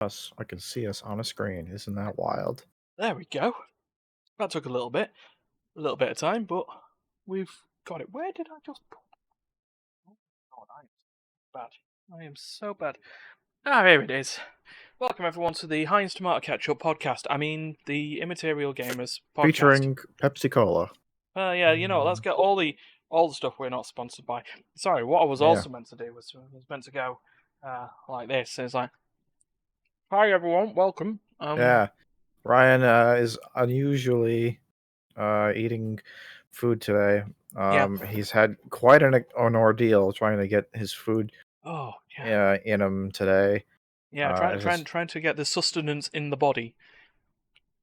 Us. I can see us on a screen. Isn't that wild? There we go. That took a little bit of time, but we've got it. Where did I just put? Oh God, I am bad. I am so bad. Here it is. Welcome everyone to the Heinz Tomato Ketchup podcast. I mean, the Immaterial Gamers Podcast. Featuring Pepsi Cola. Yeah, let's get all the stuff we're not sponsored by. Sorry, what I was also meant to do was meant to go like this. It's like, hi everyone, welcome. Yeah, Ryan is unusually eating food today. He's had quite an ordeal trying to get his food in him today. Yeah, trying to get the sustenance in the body.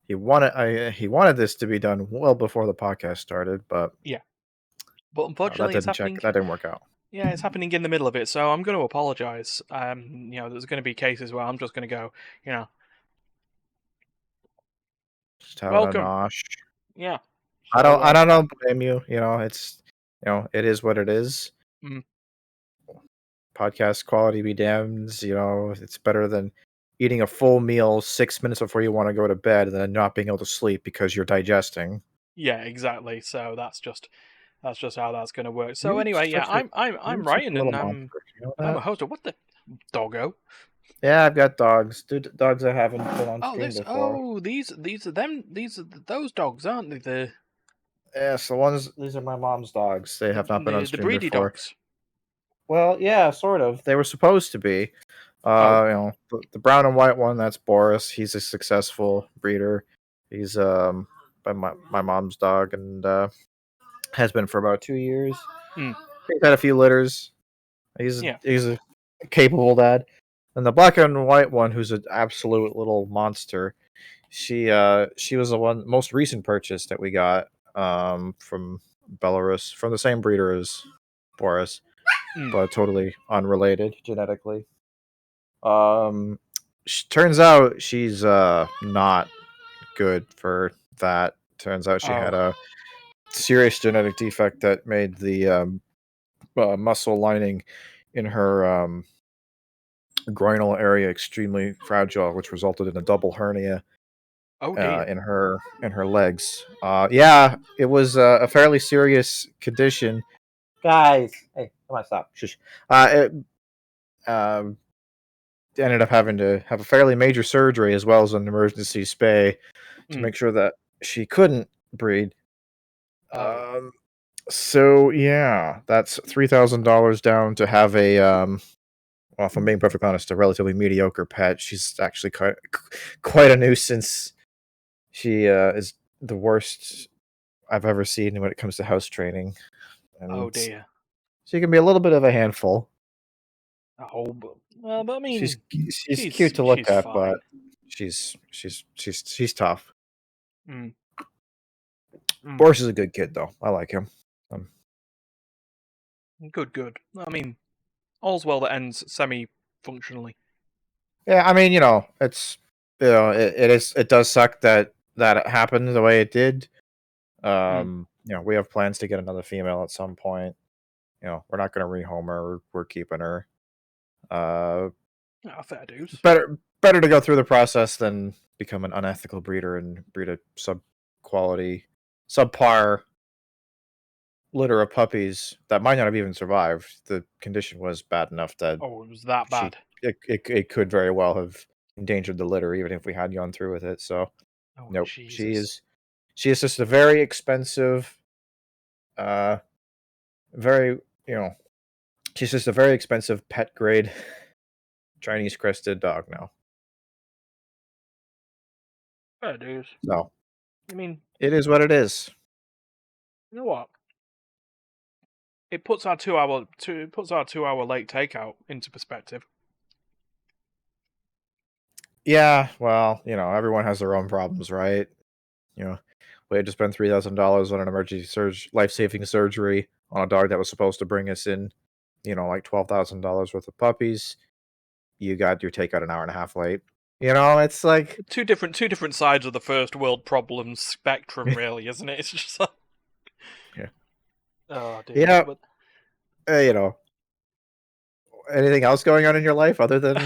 He wanted this to be done well before the podcast started, but unfortunately that didn't work out. Yeah, it's happening in the middle of it, so I'm going to apologize. There's going to be cases where I'm just going to go, just having welcome. a nosh. Yeah. So, I don't blame you. It's it is what it is. Podcast quality be damned. It's better than eating a full meal 6 minutes before you want to go to bed and then not being able to sleep because you're digesting. Yeah, exactly. So that's just how that's going to work. So anyway, I'm Ryan and I'm a host of what the doggo. Yeah, I've got dogs. Dogs I haven't been on screen before. Oh, these are them. These are those dogs, aren't they? Yes, these are my mom's dogs. They have not been on stream the breedy before. Dogs. Well, yeah, sort of. They were supposed to be. The brown and white one, that's Boris. He's a successful breeder. He's by my mom's dog and has been for about 2 years. He's had a few litters. He's a capable dad. And the black and white one, who's an absolute little monster, she was the most recent purchase that we got from Belarus, from the same breeder as Boris, but totally unrelated genetically. Turns out she's not good for that. Turns out she had a serious genetic defect that made the muscle lining in her groinal area extremely fragile, which resulted in a double hernia in her legs. It was a fairly serious condition. Guys, hey, come on, stop. Shush. It ended up having to have a fairly major surgery as well as an emergency spay to make sure that she couldn't breed. So yeah, that's $3,000 down to have a well, if I'm being perfectly honest, a relatively mediocre pet. She's actually quite a nuisance. She is the worst I've ever seen when it comes to house training. And dear. She can be a little bit of a handful. But I mean, she's cute to look at, but she's tough. Boris is a good kid, though. I like him. Good. I mean, all's well that ends semi-functionally. Yeah, I mean, it's it does suck that it happened the way it did. We have plans to get another female at some point. We're not going to rehome her. We're keeping her. Fair dues. Better to go through the process than become an unethical breeder and breed a subpar litter of puppies that might not have even survived. The condition was bad enough that it was that bad. It could very well have endangered the litter, even if we had gone through with it. So, nope. Jesus. She is just a very expensive, she's just a very expensive pet grade Chinese crested dog now. Fair dues. So, I mean, it is what it is. You know what? It puts our 2 hour late takeout into perspective. Yeah, well, everyone has their own problems, right? We had to spend $3,000 on an emergency life-saving surgery on a dog that was supposed to bring us in, like $12,000 worth of puppies. You got your takeout an hour and a half late. It's like two different sides of the first world problems spectrum, really, isn't it? It's just like, yeah. Oh dear. Yeah. anything else going on in your life other than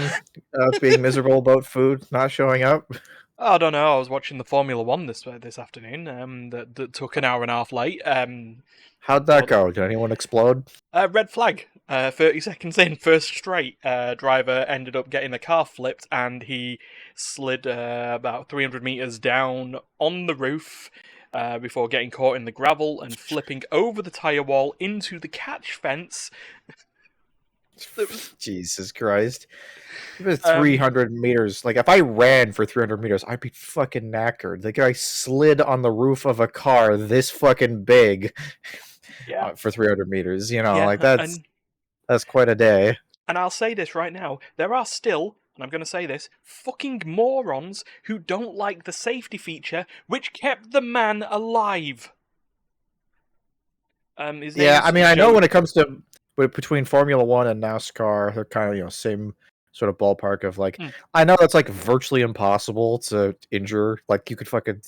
being miserable about food not showing up? I don't know. I was watching the Formula One this afternoon. That took an hour and a half late. How'd that But go? Did anyone explode? red flag. 30 seconds in, first straight, driver ended up getting the car flipped, and he slid about 300 meters down on the roof before getting caught in the gravel and flipping over the tire wall into the catch fence. Jesus Christ. If it's 300 meters, like if I ran for 300 meters, I'd be fucking knackered. The guy slid on the roof of a car this fucking big for 300 meters. Like that's quite a day. And I'll say this right now, there are still, and I'm going to say this, fucking morons who don't like the safety feature which kept the man alive. I know when it comes to between Formula One and NASCAR, they're kind of same sort of ballpark of like I know it's like virtually impossible to injure. Like you could fucking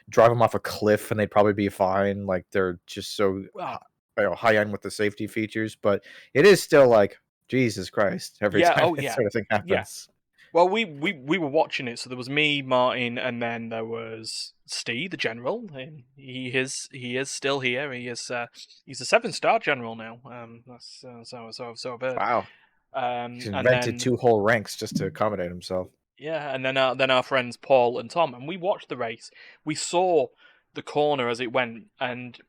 drive them off a cliff and they'd probably be fine. Like they're just so high end with the safety features, but it is still like Jesus Christ every time this sort of thing happens. Yeah. Well, we were watching it, so there was me, Martin, and then there was Steve, the general. And he is still here. He's a 7-star general now. That's so I've heard. Wow. He's invented 2 whole ranks just to accommodate himself. Yeah, and then our friends Paul and Tom, and we watched the race. We saw the corner as it went, and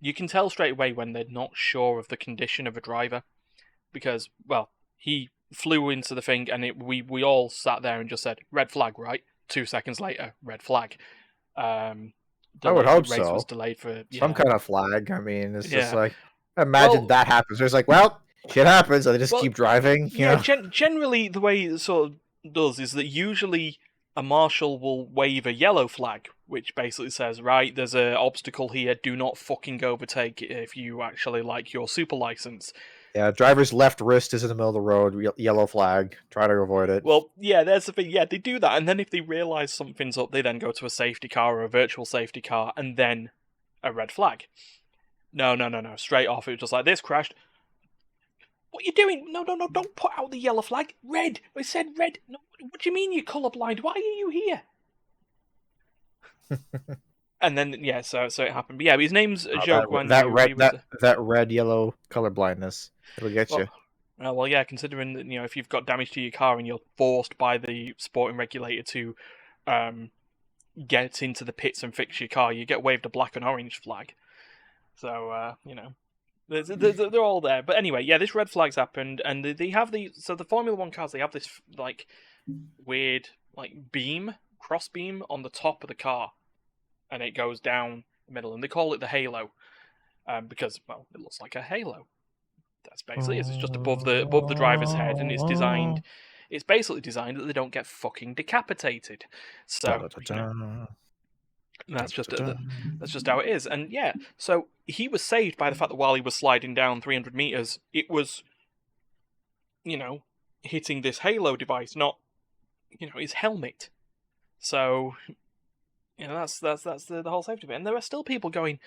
you can tell straight away when they're not sure of the condition of a driver, because he flew into the thing, and we all sat there and just said red flag, right? 2 seconds later, red flag. I would hope the race so. Was delayed for some kind of flag. I mean, it's just like imagine that happens. There's like, shit happens, and they just keep driving. Generally, the way it sort of does is that usually a marshal will wave a yellow flag, which basically says, right, there's an obstacle here, do not fucking overtake it if you actually like your super license. Yeah, driver's left wrist is in the middle of the road, yellow flag, try to avoid it. Well, yeah, there's the thing, they do that, and then if they realise something's up, they then go to a safety car or a virtual safety car, and then a red flag. No, straight off, it was just like, this crashed. What are you doing? No, don't put out the yellow flag. Red. I said red. No, what do you mean you're colourblind? Why are you here? And then, so it happened. But his name's a joke. That red, yellow color blindness. It'll get you. Considering that, if you've got damage to your car and you're forced by the sporting regulator to get into the pits and fix your car, you get waved a black and orange flag. So, they're all there. But anyway, this red flag's happened, and they have the Formula One cars. They have this like weird cross beam on the top of the car, and it goes down the middle, and they call it the halo, because it looks like a halo. That's basically it. It's just above the driver's head, and it's basically designed that they don't get fucking decapitated. So. That's just how it is. And so he was saved by the fact that while he was sliding down 300 meters, it was, hitting this halo device, not, his helmet. So, that's the whole safety bit. And there are still people going,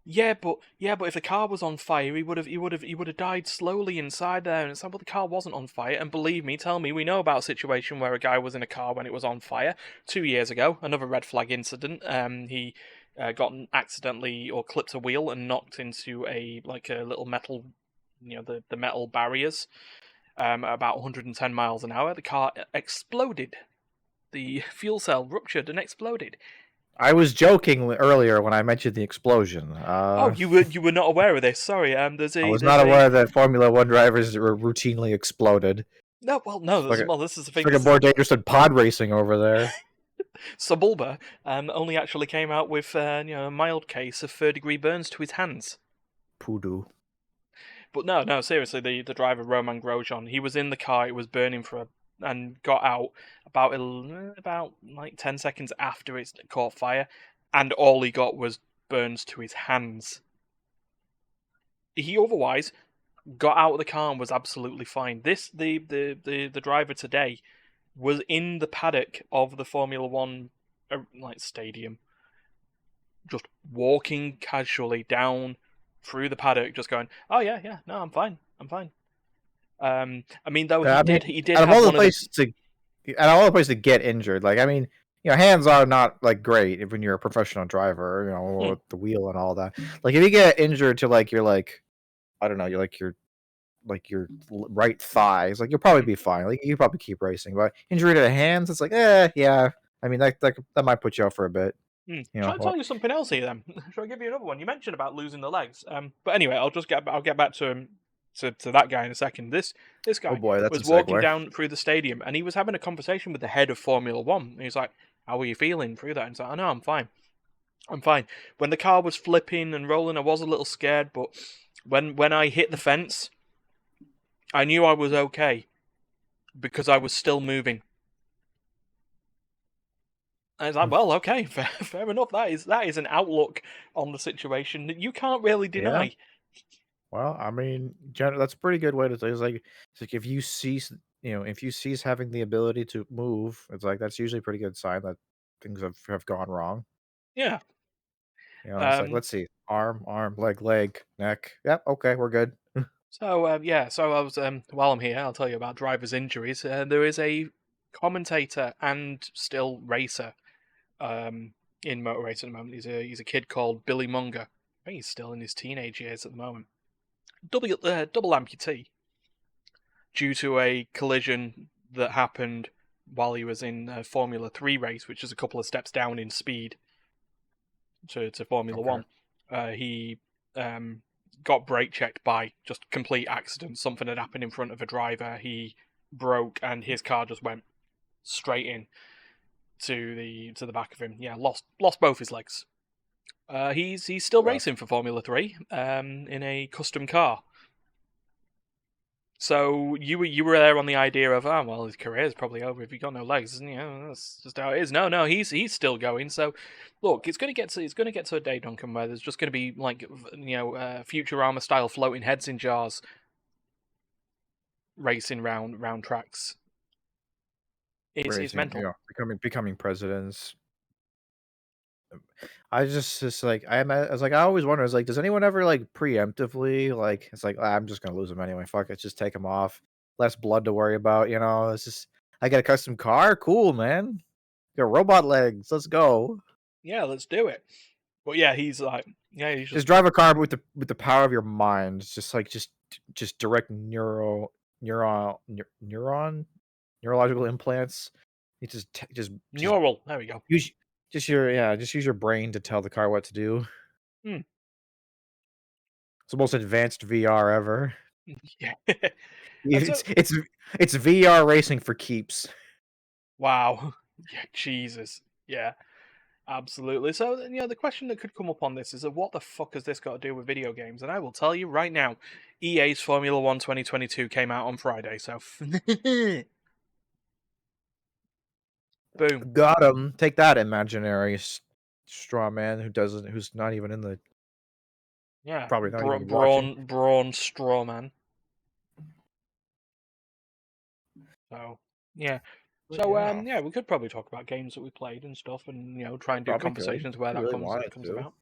but if the car was on fire, he would have died slowly inside there. And it's like, well, the car wasn't on fire. And believe me, we know about a situation where a guy was in a car when it was on fire 2 years ago. Another red flag incident. He got accidentally or clipped a wheel and knocked into a little metal, the metal barriers, at about 110 miles an hour. The car exploded. The fuel cell ruptured and exploded. I was joking earlier when I mentioned the explosion. You were not aware of this. Sorry. I was not aware that Formula One drivers were routinely exploded. No. This is the thing. It's more dangerous than pod racing over there. Sebulba only actually came out with a mild case of third-degree burns to his hands. Poodoo. But no, seriously, the driver Roman Grosjean, he was in the car. It was burning and got out about 10 seconds after it caught fire, and all he got was burns to his hands. He otherwise got out of the car and was absolutely fine. The driver today was in the paddock of the Formula One stadium, just walking casually down through the paddock, just going, "Oh yeah, no, I'm fine." I mean, though I mean, he did out of have all the one of the places to, out of all the places to get injured, like I mean, hands are not like great when you're a professional driver, with the wheel and all that. Like if you get injured to like your like, I don't know, your right thigh, it's like you'll probably be fine. Like you probably keep racing, but injury to the hands, it's like, yeah. I mean, that might put you out for a bit. Shall I tell you something else here then? Shall I give you another one? You mentioned about losing the legs. But anyway, I'll get back to him to that guy in a second. This Oh guy boy, that's a was walking segue. down through the stadium and he was having a conversation with the head of Formula One. And he's like, "How are you feeling through that?" And he's like, "I know, I'm fine. I'm fine." When the car was flipping and rolling, I was a little scared, but when I hit the fence, I knew I was okay because I was still moving. And it's like, well, okay, fair enough. That is an outlook on the situation that you can't really Yeah. deny. Well, I mean, that's a pretty good way to say. It's like if you cease, if you cease having the ability to move, it's like that's usually a pretty good sign that things have gone wrong. Yeah. It's like let's see, arm, leg, neck. Yep, okay, we're good. So yeah. So I was while I'm here, I'll tell you about drivers' injuries. There is a commentator and still racer in motor racing at the moment. He's a kid called Billy Munger. I think he's still in his teenage years at the moment. Double amputee due to a collision that happened while he was in a Formula 3 race, which is a couple of steps down in speed to Formula Okay. 1. He got brake checked by just complete accident. Something had happened in front of a driver. He broke and his car just went straight in to the back of him. Yeah, lost both his legs. He's still Rough. racing for Formula 3 in a custom car. So you were there on the idea of, oh well, his career is probably over if he got no legs, and that's just how it is. No, he's still going. So look, it's gonna get to a day, Duncan, where there's just gonna be like Futurama style floating heads in jars racing round tracks. It's Racing, mental. becoming presidents. I just like I was like I always wonder, is like, does anyone ever like preemptively like it's like I'm just gonna lose him anyway. Fuck it, just take him off. Less blood to worry about. It's just I get a custom car. Cool, man. Got robot legs. Let's go. Yeah, let's do it. But yeah, he's like, yeah, he's Just just drive a car with the power of your mind. It's just like just direct neuron neurological implants. You just neural. There we go. use just use your brain to tell the car what to do. Hmm. It's the most advanced VR ever. Yeah. It's it's it's VR racing for keeps. Wow. Yeah, Jesus. Yeah. Absolutely. So, the question that could come up on this is that what the fuck has this got to do with video games? And I will tell you right now, EA's Formula 1 2022 came out on Friday, so boom. Got him. Take that, imaginary straw man who's not even in the Yeah, probably not even watching. Braun Strawman. So, yeah. But So, yeah, yeah, we could probably talk about games that we played and stuff and, try and do probably could. conversations where If we that really comes wanted to. about.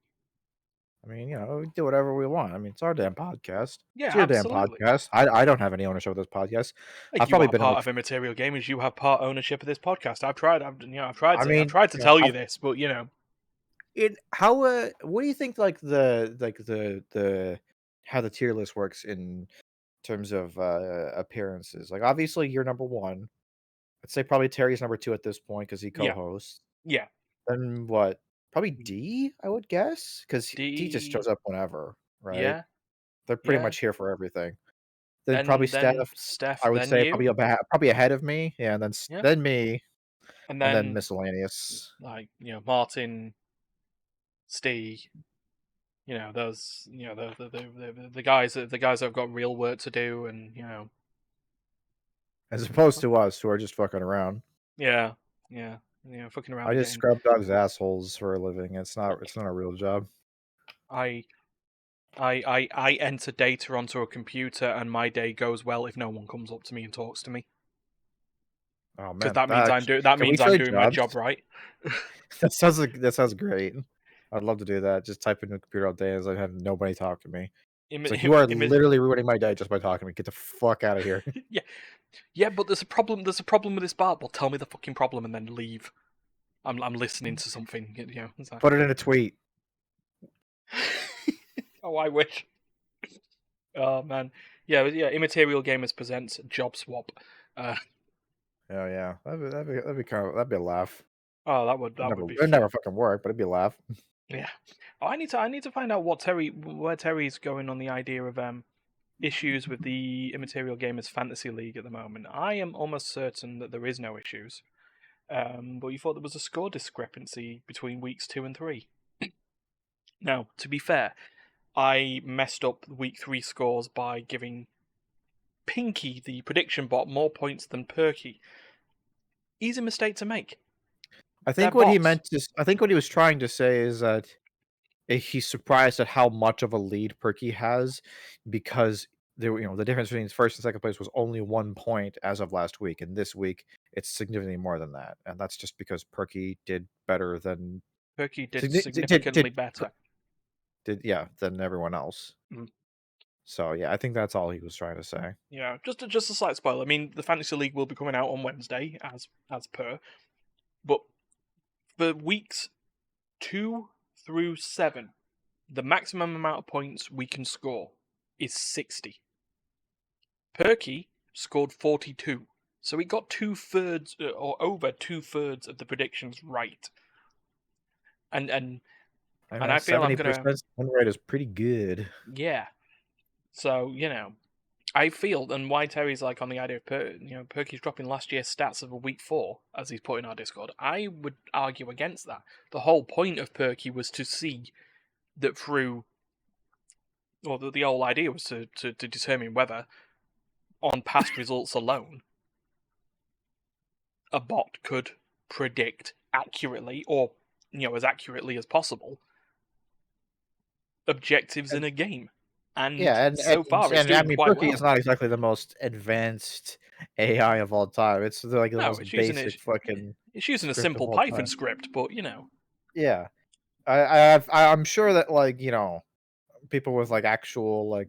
I mean, we do whatever we want. I mean, it's our damn podcast. Yeah, It's your damn absolutely. podcast. I don't have any ownership of this podcast. I've You probably are been on part the. of Immaterial Gamers. You have part ownership of this podcast. I've tried. I I've mean, tried to tell you I've this, but it how what do you think like the how the tier list works in terms of appearances? Like obviously you're number one. I'd say probably Terry's number two at this point because he yeah, co-hosts. yeah. Then what? Probably D, I would guess, because D just D, shows up whenever, right? yeah, They're pretty yeah. much here for everything. Then probably Then Steph, Steph, I would then say you, probably ahead of me, yeah, and then yeah, then me, and and then then miscellaneous. like Martin, Steve. Those the guys that have got real work to do, and As opposed to us who are just fucking around. yeah, fucking around I and just getting. scrub dogs' assholes for a living. It's not a real job. I I enter data onto a computer, and my day goes well if no one comes up to me and talks to me. Oh Because man, that means can we I'm trade doing my jobs? job right. That sounds great. I'd love to do that. Just type into a computer all day as I have nobody talk to me. It's like, you are Ima- literally ruining my day just by talking to me. Get the fuck out of here. yeah, but there's a problem. There's a problem with this bar. Well, tell me the fucking problem and then leave. I'm listening to something. It's like... Put it in a tweet. Oh, I wish. Oh man, yeah. Immaterial Gamers presents Job Swap. Oh yeah, that'd be a laugh. Oh, that would be It'd fun. never fucking work, but it'd be a laugh. Yeah. Oh, I need to find out where Terry's going on the idea of issues with the Immaterial Gamers Fantasy League at the moment. I am almost certain that there is no issues. But you thought there was a score discrepancy between weeks 2 and 3. Now, to be fair, I messed up week 3 scores by giving Pinky, the prediction bot, more points than Perky. Easy mistake to make. I think what he was trying to say is that he's surprised at how much of a lead Perky has, because the difference between first and second place was only 1 point as of last week, and this week it's significantly more than that, and that's just because Perky did better than Perky did significantly better. Than everyone else. Mm. So yeah, I think that's all he was trying to say. Yeah, just a slight spoiler. I mean, the Fantasy League will be coming out on Wednesday, as per. But for weeks 2 through 7, the maximum amount of points we can score is 60. Perky scored 42, so he got 2/3 or over 2/3 of the predictions right. And I feel I'm gonna 70% win rate is pretty good. Yeah. So I feel, and why Terry's like on the idea of Perky's dropping last year's stats of a week 4, as he's put in our Discord. I would argue against that. The whole point of Perky was to see that through, or the whole idea was to determine whether, on past results alone, a bot could predict accurately, or as accurately as possible, objectives in a game. And so far, it's doing quite Perky well. is not exactly the most advanced AI of all time. It's like the most basic fucking. It's using a simple Python script, but Yeah, I'm sure that people with actual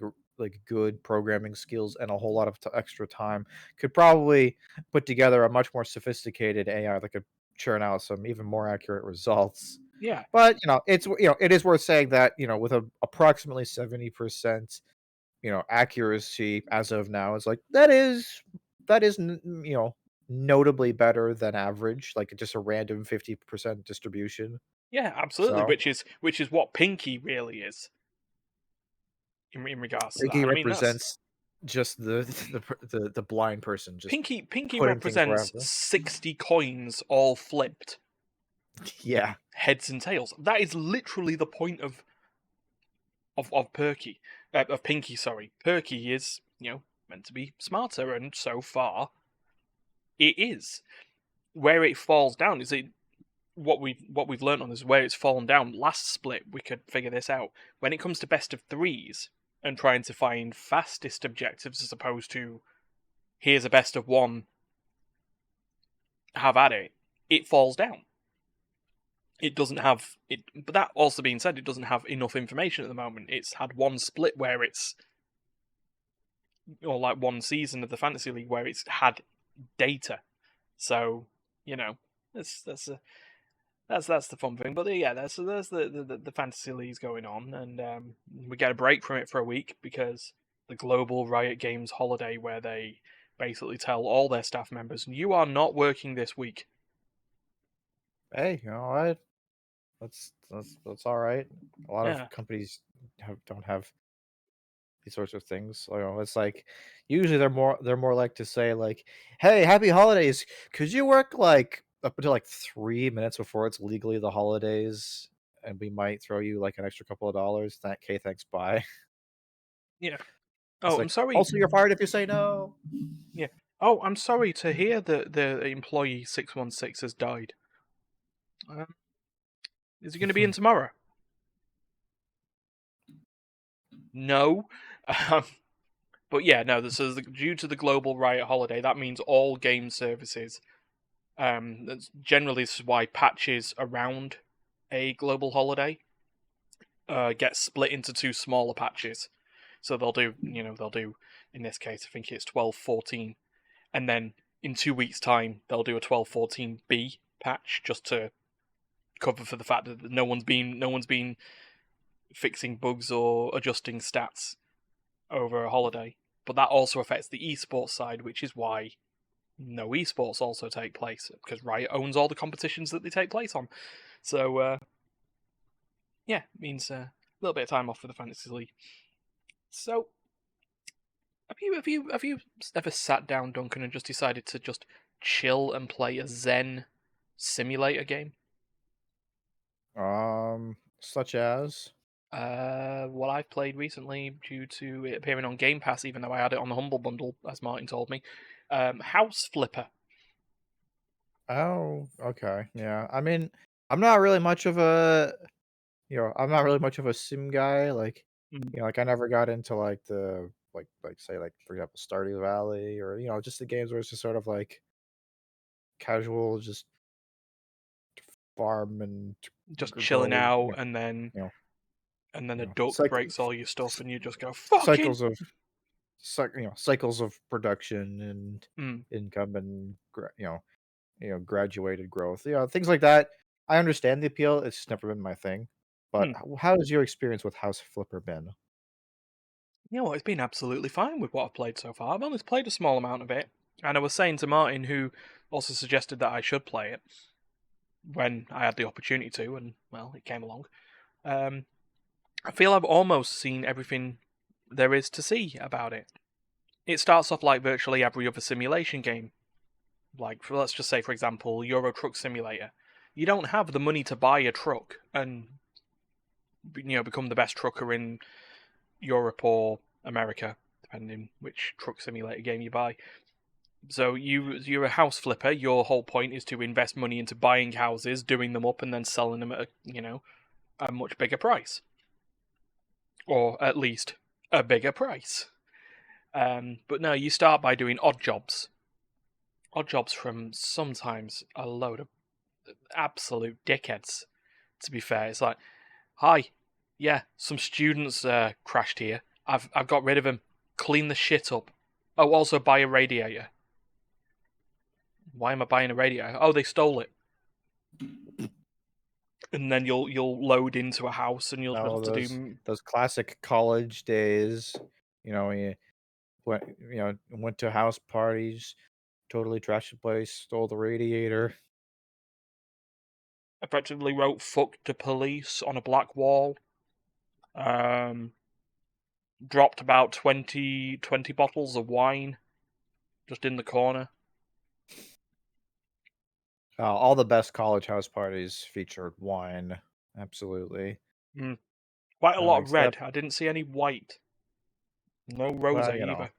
good programming skills and a whole lot of extra time could probably put together a much more sophisticated AI that could churn out some even more accurate results. Yeah. But it is worth saying that with approximately 70% accuracy as of now, it's that is notably better than average, like just a random 50% distribution. Yeah, absolutely. So, which is what Pinky really is. In regards to Pinky that, represents just the blind person. Just Pinky represents 60 coins all flipped. Yeah, heads and tails. That is literally the point of Perky, of Pinky. Sorry, Perky is meant to be smarter, and so far, it is. Where it falls down is what we've learned on this. Where it's fallen down. Last split, we could figure this out. When it comes to best of 3s and trying to find fastest objectives, as opposed to here's a best of 1, have at it. It falls down. It doesn't have it, but that also being said, it doesn't have enough information at the moment. It's had one split where it's, or like one season of the Fantasy League where it's had data. So that's the fun thing. But yeah, there's the Fantasy League's going on, and we get a break from it for a week because the global Riot Games holiday, where they basically tell all their staff members, "You are not working this week." Hey, all right. That's all right. A lot of companies don't have these sorts of things. It's usually they're more like to say "Hey, happy holidays. Could you work up until 3 minutes before it's legally the holidays, and we might throw you an extra couple of dollars. Thanks, bye." Yeah. Oh, I'm sorry. Also, you're fired if you say no. Yeah. Oh, I'm sorry to hear that the employee 616 has died. Is he going to be in tomorrow? No. But yeah, no. So due to the global Riot holiday, that means all game services. Generally, this is why patches around a global holiday get split into 2 smaller patches. So they'll do, in this case, I think it's 12.14, and then in 2 weeks' time they'll do a 12.14b patch just to cover for the fact that no one's been fixing bugs or adjusting stats over a holiday. But that also affects the esports side, which is why no esports also take place, because Riot owns all the competitions that they take place on. So yeah, it means a little bit of time off for the fantasy league. So have you ever sat down, Duncan, and just decided to just chill and play a Zen simulator game? Such as. What I've played recently, due to it appearing on Game Pass, even though I had it on the Humble Bundle, as Martin told me, House Flipper. Oh, okay, yeah. I mean, I'm not really much of a, I'm not really much of a sim guy. Like, Mm. like I never got into like the like say like for example Stardew Valley or just the games where it's just sort of like casual, just farm and Just chilling grow, out, and then you know, a duck cycle breaks all your stuff, and you just go fucking. cycles of cycles of production and Mm, income and graduated growth, things like that. I understand the appeal. It's just never been my thing. But mm. how has your experience with House Flipper been? You know what? It's been absolutely fine with what I've played so far. I've only played a small amount of it, and I was saying to Martin, who also suggested that I should play it when I had the opportunity to, and well, it came along. Um, I feel I've almost seen everything there is to see about it. It starts off like virtually every other simulation game. Like, let's just say, for example, Euro Truck Simulator. You don't have the money to buy a truck and become the best trucker in Europe or America, depending which truck simulator game you buy. So you're a house flipper. Your whole point is to invest money into buying houses, doing them up, and then selling them at a much bigger price, or at least a bigger price. But no, you start by doing odd jobs from sometimes a load of absolute dickheads. To be fair, it's like, hi, yeah, some students crashed here. I've got rid of them. Clean the shit up. Oh, also buy a radiator. Why am I buying a radiator? Oh, they stole it. And then you'll load into a house, and you'll Oh, have to do. those classic college days. You went to house parties, totally trashed the place, stole the radiator. Effectively wrote "fuck the police" on a black wall. Um, Dropped about 20 bottles of wine just in the corner. All the best college house parties featured wine. Absolutely. Mm. Quite a lot of red. Except, I didn't see any white. No rose well, either.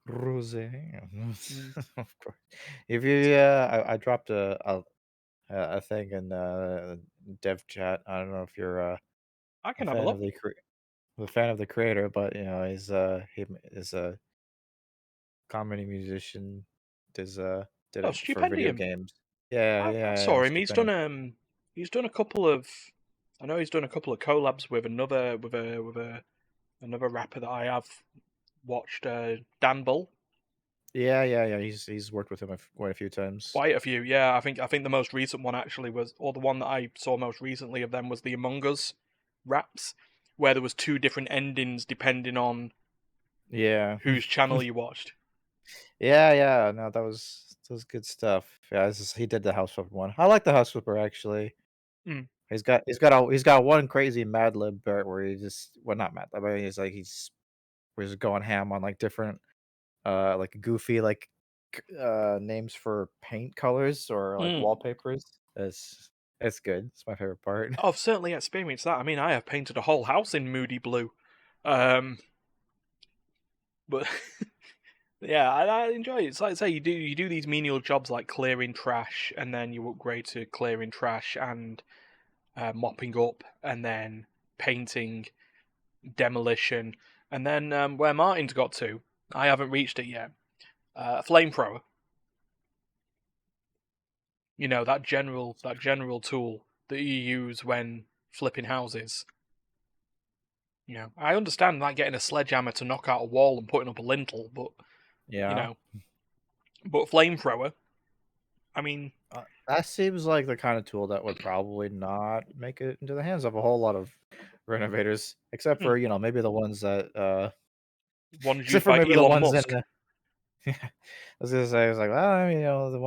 rosé. Mm. Of course. If you, I dropped a thing in dev chat. I don't know if you're I a can have a fan look. of the creator, but he is a comedy musician. Does did Oh, it for video Stupendium. games. Yeah, I yeah, yeah. saw him. Stupendous. He's done a couple of. I know he's done a couple of collabs with another rapper that I have watched, Dan Bull. Yeah, yeah, yeah. He's worked with him quite a few times. Quite a few, yeah. I think the most recent one actually was, or the one that I saw most recently of them was the Among Us raps, where there was two different endings depending on Yeah. whose channel you watched. Yeah, yeah. No, that was good stuff. Yeah, he did the house flipper one. I like the house flipper actually. Mm. He's got one crazy Mad Lib part where he just, well, not Mad Lib, but he's going ham on like different like goofy like names for paint colors or like Mm. wallpapers. It's good. It's my favorite part. I've certainly experienced that. I mean, I have painted a whole house in moody blue. Um, but yeah, I enjoy it. It's like I say, you do these menial jobs like clearing trash, and then you upgrade to clearing trash and mopping up, and then painting, demolition, and then where Martin's got to, I haven't reached it yet. Flamethrower. You know, that general tool that you use when flipping houses. You know, I understand like getting a sledgehammer to knock out a wall and putting up a lintel, but you Yeah. know, but flamethrower. I mean, That seems like the kind of tool that would probably not make it into the hands of a whole lot of renovators, except hmm, for, maybe the ones that, one's except used for by maybe the Elon ones in Musk. the I was gonna say, I was like, well, I mean, the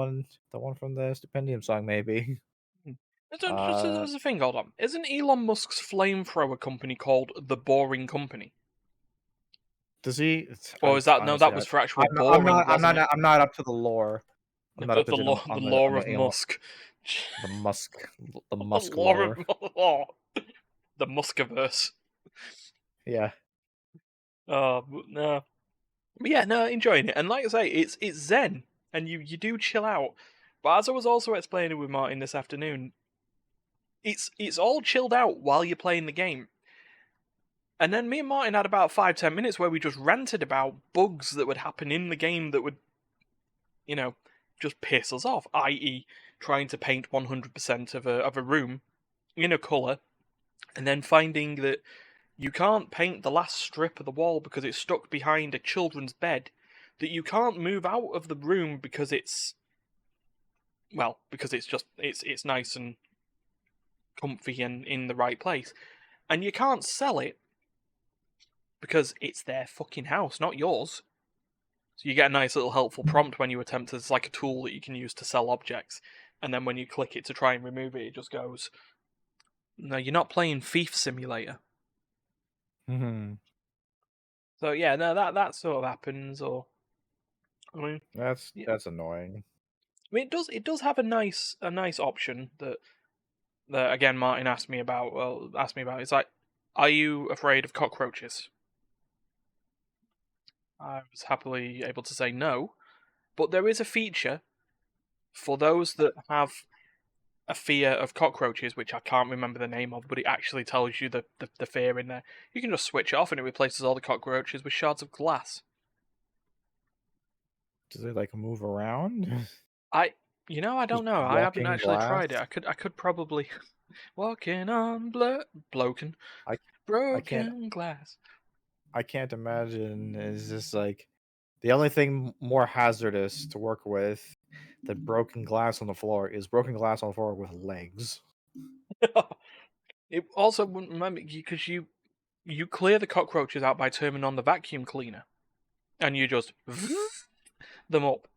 one from the Stipendium song, maybe. Hmm. Just Uh, as a thing, hold on. Isn't Elon Musk's flamethrower company called the Boring Company? does he? Or is that no? Honestly, That was for actual I'm boring, not, wasn't it? I'm not up to the lore. I'm not up to The date law, the on law the of Elon, Musk. the Musk, the The Musk law of lore. the Muskiverse. Yeah. Oh no, but yeah, no, enjoying it. And like I say, it's zen, and you do chill out. But as I was also explaining with Martin this afternoon, it's all chilled out while you're playing the game. And then me and Martin had about 5-10 minutes where we just ranted about bugs that would happen in the game that would, you know, just piss us off. I.e., trying to paint 100% of a room in a color, and then finding that you can't paint the last strip of the wall because it's stuck behind a children's bed. That you can't move out of the room because because it's just it's nice and comfy and in the right place, and you can't sell it because it's their fucking house, not yours. So you get a nice little helpful prompt when you attempt. It's like a tool that you can use to sell objects, and then when you click it to try and remove it, it just goes, "No, you're not playing Thief Simulator." Mhm. So yeah, no, that sort of happens. Or I mean, yeah, That's annoying. I mean, it does have a nice option that again Martin asked me about. Well, asked me about. It's like, are you afraid of cockroaches? I was happily able to say no, but there is a feature for those that have a fear of cockroaches, which I can't remember the name of, but it actually tells you the fear in there. You can just switch it off and it replaces all the cockroaches with shards of glass. Does it like move around? I, I Just don't know. I haven't walking actually glass? tried it. I could probably walking on bloken, I I can't broken glass. I can't imagine is just like the only thing more hazardous to work with than broken glass on the floor is broken glass on the floor with legs. It also wouldn't remember because you clear the cockroaches out by turning on the vacuum cleaner, and you just them up.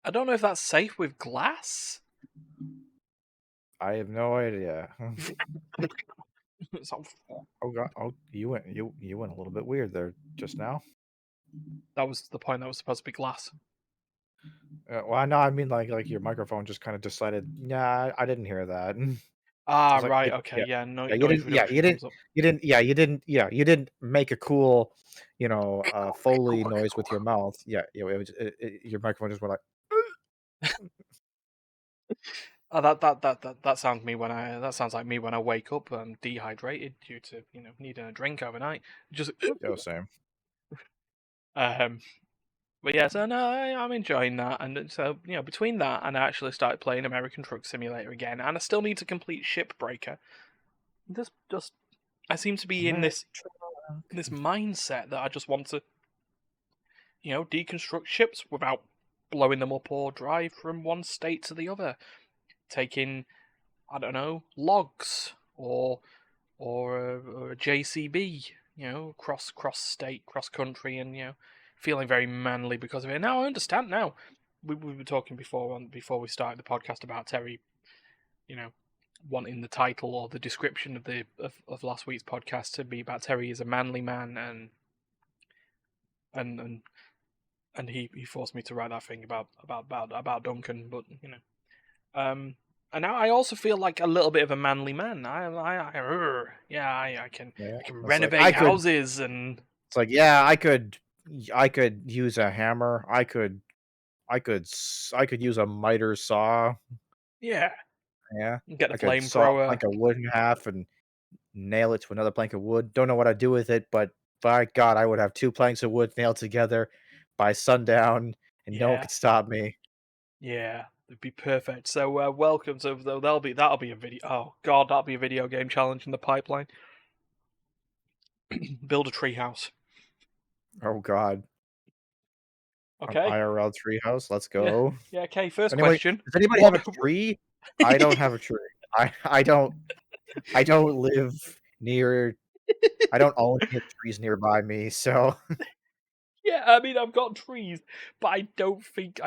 I don't know if that's safe with glass. I have no idea. So, Oh god, oh you went a little bit weird there just now. that was the point. That was supposed to be glass. Well, no, I mean like your microphone just kind of decided. Yeah, I didn't hear that. I Ah, was like, right. Okay. Yeah. yeah, you Noise didn't, yeah, reduction comes up. you didn't make a cool, Foley Cool, noise cool. with your mouth. Yeah, your microphone just went like, That sounds me when I that sounds like me when I wake up dehydrated due to needing a drink overnight. Just yo, same. um, but yeah, so no, I'm enjoying that, and so between that and I actually started playing American Truck Simulator again, and I still need to complete Shipbreaker. Just I seem to be in American this truck. mindset that I just want to deconstruct ships without blowing them up or drive from one state to the other, taking I don't know logs or a JCB, cross state, cross country, and feeling very manly because of it. Now I understand. Now we were talking before we started the podcast about Terry, you know, wanting the title or the description of last week's podcast to be about Terry as a manly man, and and and he forced me to write that thing about Duncan, but um. And now I also feel like a little bit of a manly man. Yeah, Yeah, I can it's like renovate houses and it's like, yeah, I could use a hammer. I could use a miter saw. yeah, Yeah, get the I could saw a flamethrower. plank of wood in half and nail it to another plank of wood. Don't know what I'd do with it, but by God, I would have 2 planks of wood nailed together by sundown, and no one Yeah, could stop me. yeah, it'd be perfect. So welcome to though that'll be a video. Oh God, that'll be a video game challenge in the pipeline. build a treehouse. Oh God, an Okay. IRL treehouse. Let's Yeah. go. Yeah. Okay. First Anyway, question. does anybody have What? a tree? I don't have a tree. I don't live near. I don't own any trees nearby me, so Yeah, I mean, I've got trees, but I don't think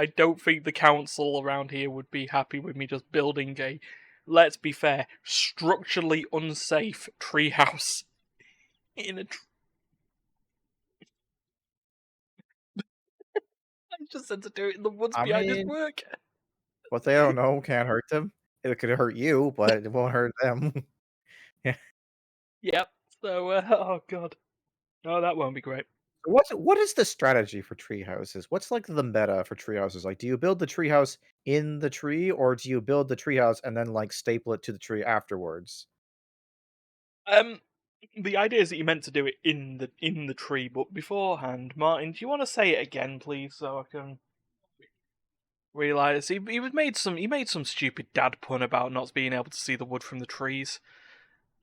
the council around here would be happy with me just building a, let's be fair, structurally unsafe treehouse in a. I just said to do it in the woods I behind his mean, work. what they don't know can't hurt them. It could hurt you, but it won't hurt them. Yeah. Yep. So, oh god, oh that won't be great. What is the strategy for tree houses? What's like the meta for tree houses? Like, do you build the tree house in the tree, or do you build the tree house and then like staple it to the tree afterwards? Um, the idea is that you meant to do it in the tree, but beforehand, Martin, do you want to say it again, please, so I can realize he made some stupid dad pun about not being able to see the wood from the trees.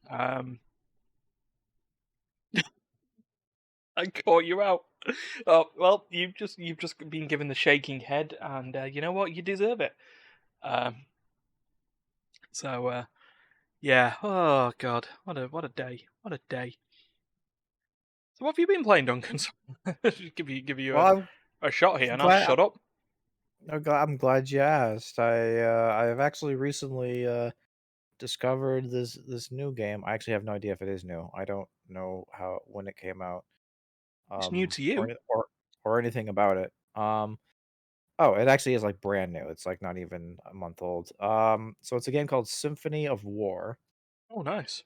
Um, I caught you out. Oh well, you've just been given the shaking head, and you know what? You deserve it. Um, so yeah. Oh god, what a day! What a day! So what have you been playing, Duncan? Just give you Well, a shot here, I'm and I'll glad. shut up. I'm glad you asked. I've actually recently discovered this new game. I actually have no idea if it is new. I don't know how when it came out, It's new to or you. anything about it. Oh, it actually is like brand new. It's like not even a month old. So it's a game called Symphony of War. Oh, nice.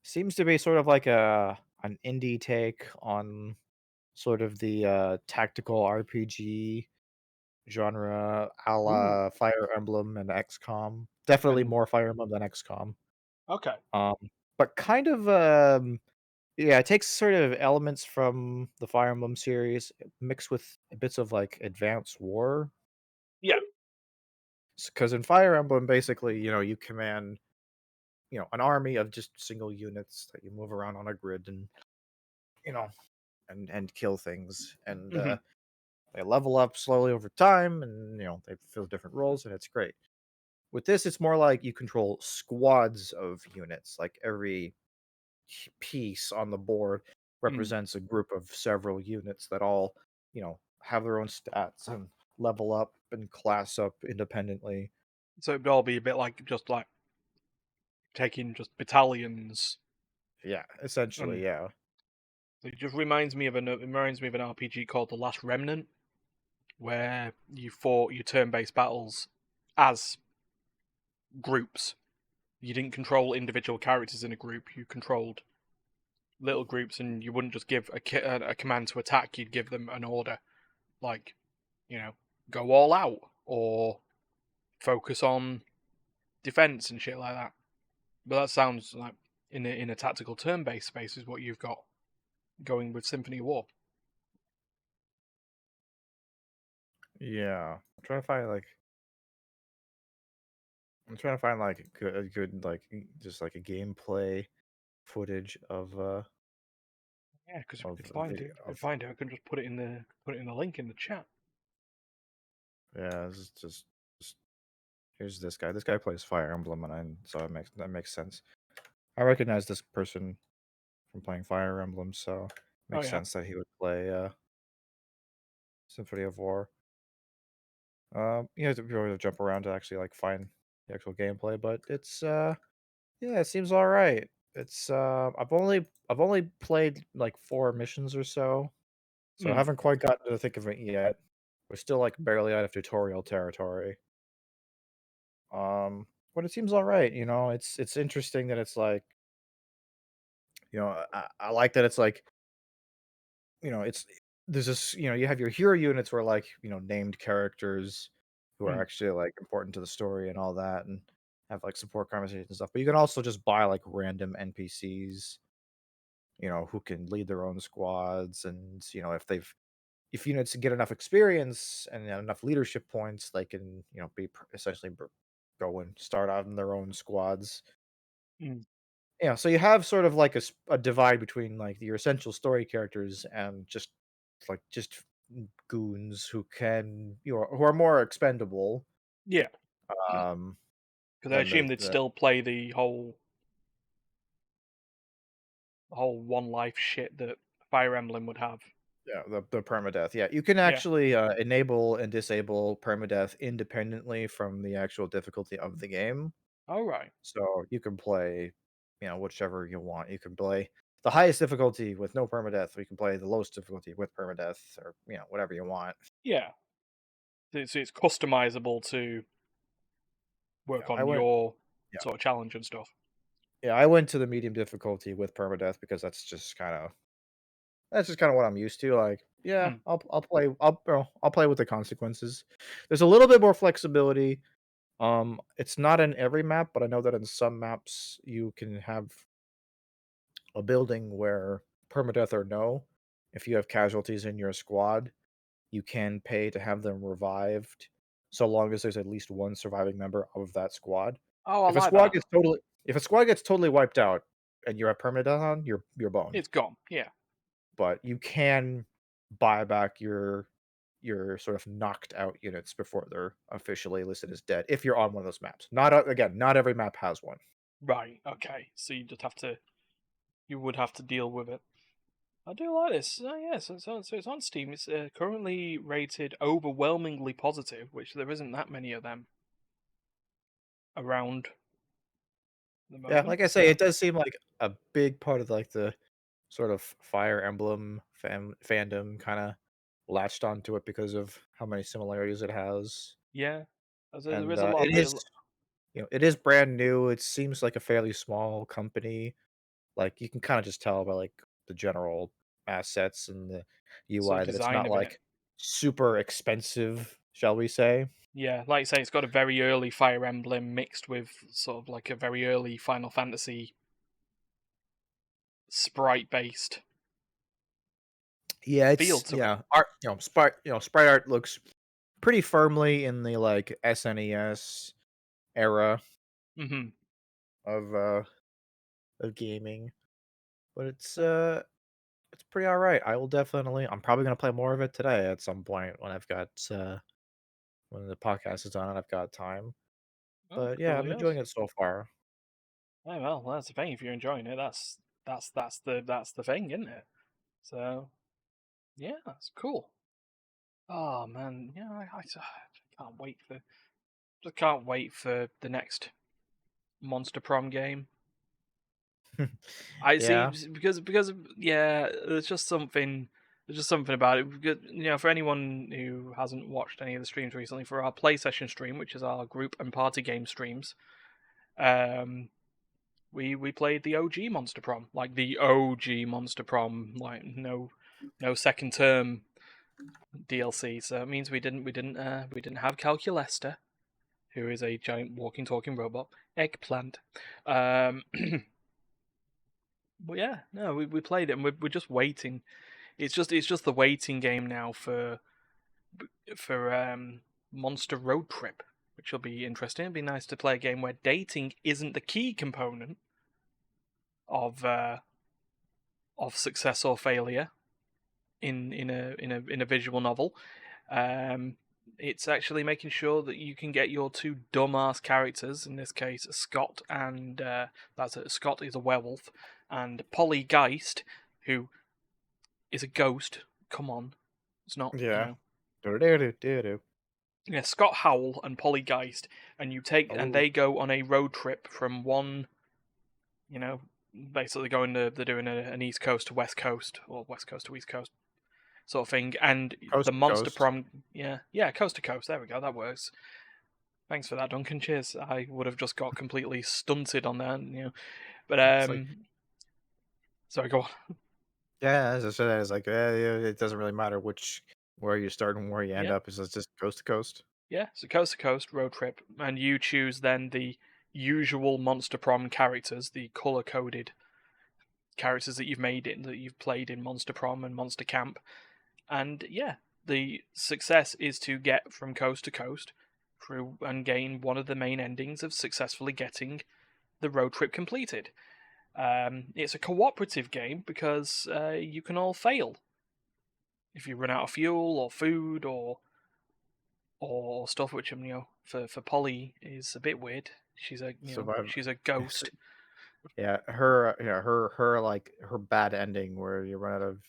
Seems to be sort of like an indie take on sort of the tactical RPG genre, a Ooh, la Fire Emblem and XCOM. Definitely and more Fire Emblem than XCOM. okay. Um, but kind of yeah, it takes sort of elements from the Fire Emblem series mixed with bits of like advanced war. Yeah. Because in Fire Emblem, basically, you command, an army of just single units that you move around on a grid and, you know, and kill things. And Hmm. they level up slowly over time and, they fill different roles and it's great. With this, it's more like you control squads of units. Like every piece on the board Mm. represents a group of several units that all, have their own stats and level up and class up independently. So it'd all be a bit like just like taking just battalions, Yeah, essentially, and yeah. it just reminds me of an RPG called The Last Remnant, where you fought your turn-based battles as groups. You didn't control individual characters in a group. You controlled little groups, and you wouldn't just give a command to attack. You'd give them an order, like, you know, go all out or focus on defense and shit like that. But that sounds like in a tactical turn-based space is what you've got going with Symphony of War. Yeah. I'm trying to find like a good like just like a gameplay footage Yeah, because if we of could a find video it, if we of could find it, I can just put it in the link in the chat. yeah, this is just here's this guy. This guy plays Fire Emblem and so that makes sense. I recognize this person from playing Fire Emblem, so it Oh makes yeah. sense that he would play Symphony of War. You have to be able to jump around to actually like find the actual gameplay, but it's yeah, it seems all right. It's I've only played like 4 missions or so, so I Mm. haven't quite gotten to the thick of it yet. We're still like barely out of tutorial territory. But it seems all right. It's interesting that it's like I like that it's like it's there's this you have your hero units where like named characters who are Mm. actually like important to the story and all that and have like support conversations and stuff. But you can also just buy like random NPCs who can lead their own squads and if units get enough experience and enough leadership points they can be essentially go and start out in their own squads. Mm. Yeah, so you have sort of like a divide between like your essential story characters and just goons who can who are more expendable Yeah, um because I than assume they'd the still play the whole one life shit that Fire Emblem would have. yeah, the permadeath. Yeah, you can Yeah. actually enable and disable permadeath independently from the actual difficulty of the game. All right. So you can play, whichever you want. You can play the highest difficulty with no permadeath, or you can play the lowest difficulty with permadeath, or whatever you want. Yeah. So it's customizable to Yeah, work I on went. your Yeah, sort of challenge and stuff. yeah, I went to the medium difficulty with permadeath because that's just kind of what I'm used to. Like, yeah, Mm. I'll play. I'll play with the consequences. There's a little bit more flexibility. It's not in every map, but I know that in some maps you can have a building where permadeath or no, if you have casualties in your squad, you can pay to have them revived, so long as there's at least one surviving member of that squad. Oh, I If a like squad that. gets totally if a squad gets totally wiped out and you're at permadeath on, you're boned. It's gone. Yeah. But you can buy back your sort of knocked out units before they're officially listed as dead if you're on one of those maps. Again, not every map has one. Right. Okay. So you would have to deal with it. I do like this. Yeah, so it's on Steam. It's currently rated overwhelmingly positive, which there isn't that many of them around at the Yeah, moment. like I say, So it does seem like a big part of like the sort of Fire Emblem fandom kind of latched onto it because of how many similarities it has. yeah, there And is a lot of it is, people. it is brand new. It seems like a fairly small company. Like you can kind of just tell by like the general assets and the Sort of UI that it's design not of it. like super expensive, shall we say? Yeah, like you say, it's got a very early Fire Emblem mixed with sort of like a very early Final Fantasy sprite based Yeah, feel it's to it. art. Sprite art looks pretty firmly in the like SNES era Hmm. of uh of gaming, but it's pretty all right. I'm probably gonna play more of it today at some point when the podcast is on and I've got time. Oh, But yeah, I'm coolio. enjoying it so far. Oh well, that's the thing. If you're enjoying it, that's the thing, isn't it? So yeah, that's cool. Oh man, yeah, I can't wait for just can't wait for the next Monster Prom game. I see Yeah. because yeah, there's just something about it. Because, for anyone who hasn't watched any of the streams recently, for our play session stream, which is our group and party game streams, um, we played the OG Monster Prom, like the OG Monster Prom, like no second term DLC. So it means we didn't have Calculester, who is a giant walking talking robot, eggplant. Um, but yeah, no, we played it and we're just waiting. It's just the waiting game now for Monster Road Trip, which will be interesting. It'd be nice to play a game where dating isn't the key component of success or failure in a visual novel. Um, it's actually making sure that you can get your two dumbass characters, in this case Scott and Scott is a werewolf, and Polly Geist, who is a ghost. Come on, it's not Yeah. Do-do-do-do-do. yeah, Scott Howell and Polly Geist, and Oh, they go on a road trip from one, basically they're doing an East Coast to West Coast or West Coast to East Coast sort of thing, and the coast to Monster coast. Prom, yeah, coast to coast. There we go, that works. Thanks for that, Duncan. Cheers. I would have just got completely stunted on that, But It's like, sorry, go on. yeah, as I said, it's like, yeah, it doesn't really matter where you start and where you end Yeah, up. It's just coast to coast. yeah. So coast to coast road trip, and you choose then the usual Monster Prom characters, the color coded characters that you've played in Monster Prom and Monster Camp, and yeah, the success is to get from coast to coast through and gain one of the main endings of successfully getting the road trip completed. It's a cooperative game because you can all fail if you run out of fuel or food or stuff, which for Polly is a bit weird. She's a Survive. she's a ghost. Yeah, her like her bad ending where you run out of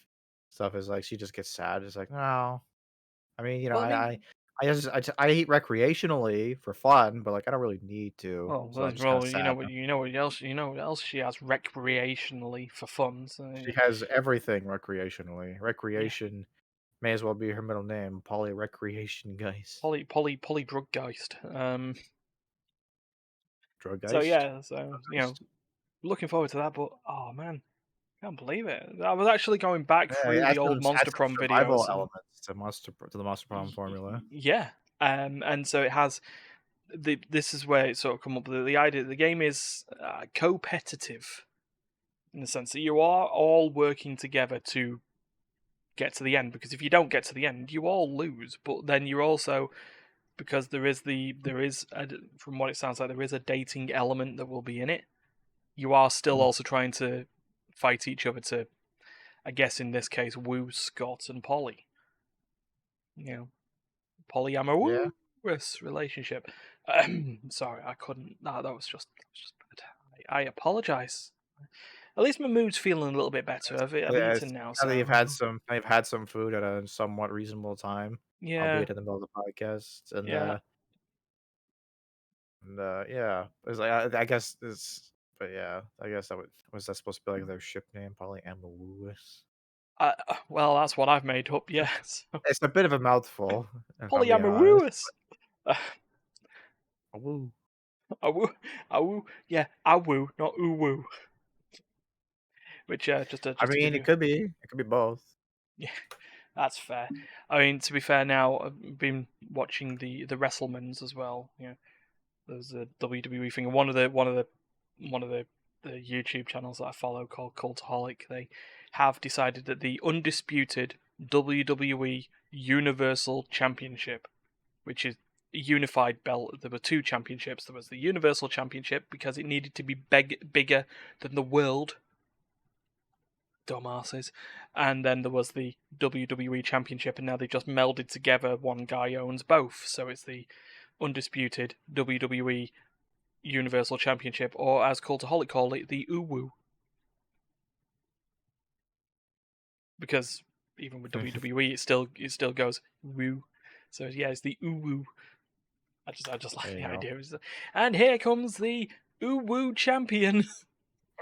stuff is like she just gets sad. It's like, no. I mean, Well, I I eat recreationally for fun, but like I don't really need to. So I'm just kind of you sad know what now. else she has recreationally for fun. So She has everything recreationally. yeah, Recreation may as well be her middle name, Polly Recreation Geist. Polly Druggeist. So Druggeist? yeah, so Geist? looking forward to that. But oh man, can't believe it. I was actually going back Yeah, through the old add Monster some Prom survival videos and elements to the Monster Problem formula. yeah, and so it has this is where it sort of come up with the idea. The game is competitive in the sense that you are all working together to get to the end. Because if you don't get to the end, you all lose. But then you're also because from what it sounds like there is a dating element that will be in it. You are still Mm, also trying to fight each other to, I guess in this case, woo Scott and Polly. You know, yeah. polyamorous relationship. Sorry, I couldn't. No, that was just bad. I apologize. At least my mood's feeling a little bit better. I've Yeah, eaten it's now, now that so you've had some food at a somewhat reasonable time, yeah, albeit in the middle of the podcast, yeah. yeah, it's like I guess it's but yeah, I guess that was that supposed to be like their ship name, probably Amalus. Well, that's what I've made up. Yes, It's a bit of a mouthful, if I'm being honest. polyamorous. Woo. Awoo, awoo, yeah, awoo, not uwoo. Which I just to give mean, you, it could be both. yeah, that's fair. I mean, to be fair, now I've been watching the Wrestlemans as well. There's a WWE thing. And one of the YouTube channels that I follow called Cultaholic. They have decided that the undisputed WWE Universal Championship, which is a unified belt. There were two championships. There was the Universal Championship because it needed to be bigger than the world. Dumbasses. And then there was the WWE Championship, and now they've just melded together. One guy owns both, so it's the undisputed WWE Universal Championship, or as Cultaholic call it, the Uwu. Because even with WWE, it still goes woo. So yeah, it's the Uwu. I just like There the you go. idea. And here comes the Uwu champion.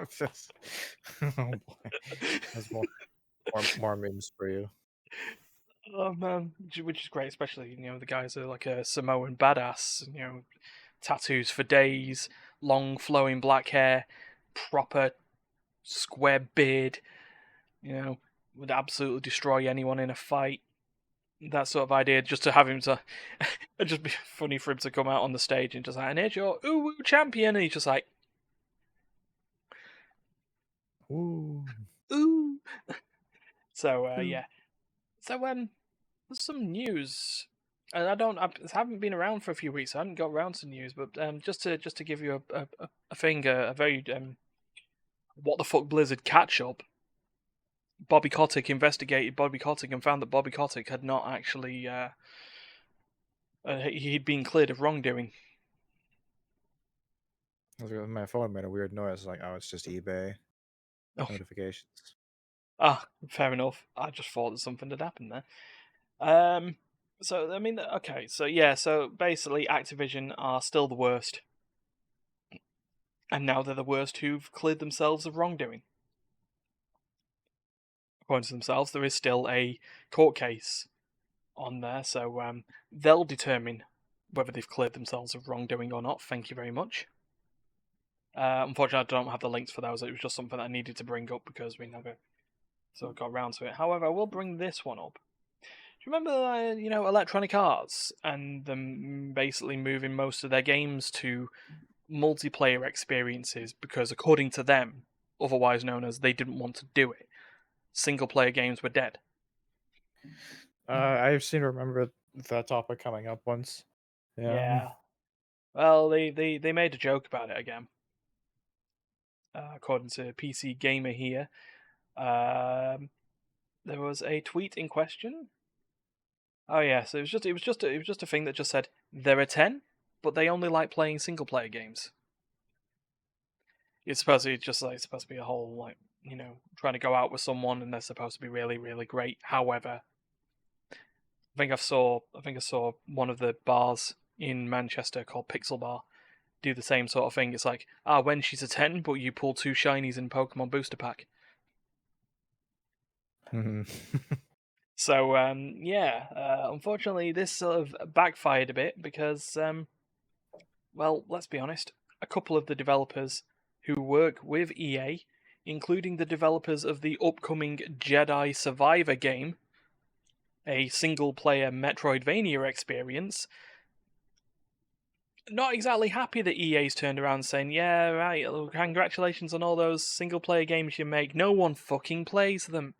It's just- oh boy, that's more memes for you. Oh man, which is great, especially the guys are like a Samoan badass. Tattoos for days, long flowing black hair, proper square beard. Would absolutely destroy anyone in a fight. That sort of idea, just to have him to, it'd just be funny for him to come out on the stage and just like, and here's your Uwu champion, and he's just like, Ooh. ooh. So Ooh. yeah. So there's some news, and I haven't been around for a few weeks. So I haven't got around to news, but just to give you a thing, a very what the fuck Blizzard catch up. Bobby Kotick investigated Bobby Kotick and found that Bobby Kotick had not actually he'd been cleared of wrongdoing. My phone made a weird noise. Like, oh, it's just eBay Oh, notifications. fair enough. I just thought that something had happened there. So I mean, okay, so yeah, so basically, Activision are still the worst, and now they're the worst who've cleared themselves of wrongdoing. According to themselves, there is still a court case on there, so they'll determine whether they've cleared themselves of wrongdoing or not. Thank you very much. Unfortunately, I don't have the links for those. It was just something that I needed to bring up because we never sort of got around to it. However, I will bring this one up. Do you remember, Electronic Arts and them basically moving most of their games to multiplayer experiences because, according to them, otherwise known as they didn't want to do it, single player games were dead. I've seen remember that topic coming up once. Yeah. Yeah. Well, they made a joke about it again. according to PC Gamer here. Um, there was a tweet in question. Oh yeah, so it was just a thing that just said there are 10, but they only like playing single player games. It's supposed to be just like it's supposed to be a whole like trying to go out with someone and they're supposed to be really really great. However, I think I saw one of the bars in Manchester called Pixel Bar do the same sort of thing. It's like, when she's a 10, but you pull 2 shinies in Pokemon Booster Pack. Mhm. So, unfortunately, this sort of backfired a bit because, well, let's be honest, a couple of the developers who work with EA, including the developers of the upcoming Jedi Survivor game, a single player Metroidvania experience, not exactly happy that EA's turned around saying, yeah, right, congratulations on all those single player games you make. No one fucking plays them.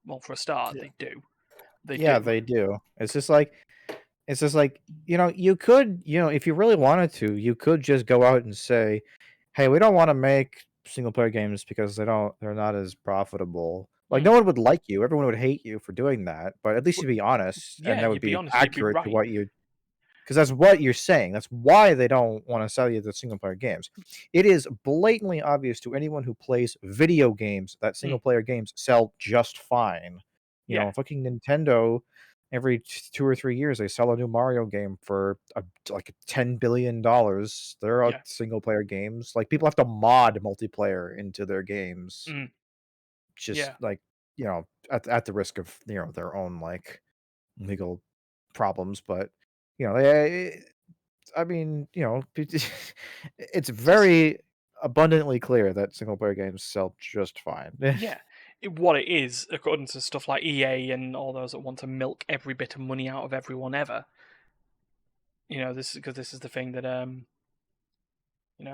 Well, for a start, Yeah. they do. They Yeah, do. they do. It's just like, you could, if you really wanted to, you could just go out and say, "Hey, we don't want to make single player games because they're not as profitable." Like Mm. no one would like you. Everyone would hate you for doing that, but at least But you'd be honest and yeah, that would you'd be be honest, you'd be accurate to right. what you because that's what you're saying. That's why they don't want to sell you the single player games. It is blatantly obvious to anyone who plays video games that single Mm. player games sell just fine. Yeah, Fucking Nintendo, every 2 or 3 years, they sell a new Mario game for like $10 billion. There are yeah, single player games. Like people have to mod multiplayer into their games, mm, just yeah, like at the risk of their own like legal problems. But they I mean, it's just very abundantly clear that single player games sell just fine. yeah. What it is, according to stuff like EA and all those that want to milk every bit of money out of everyone ever. This because this is the thing that I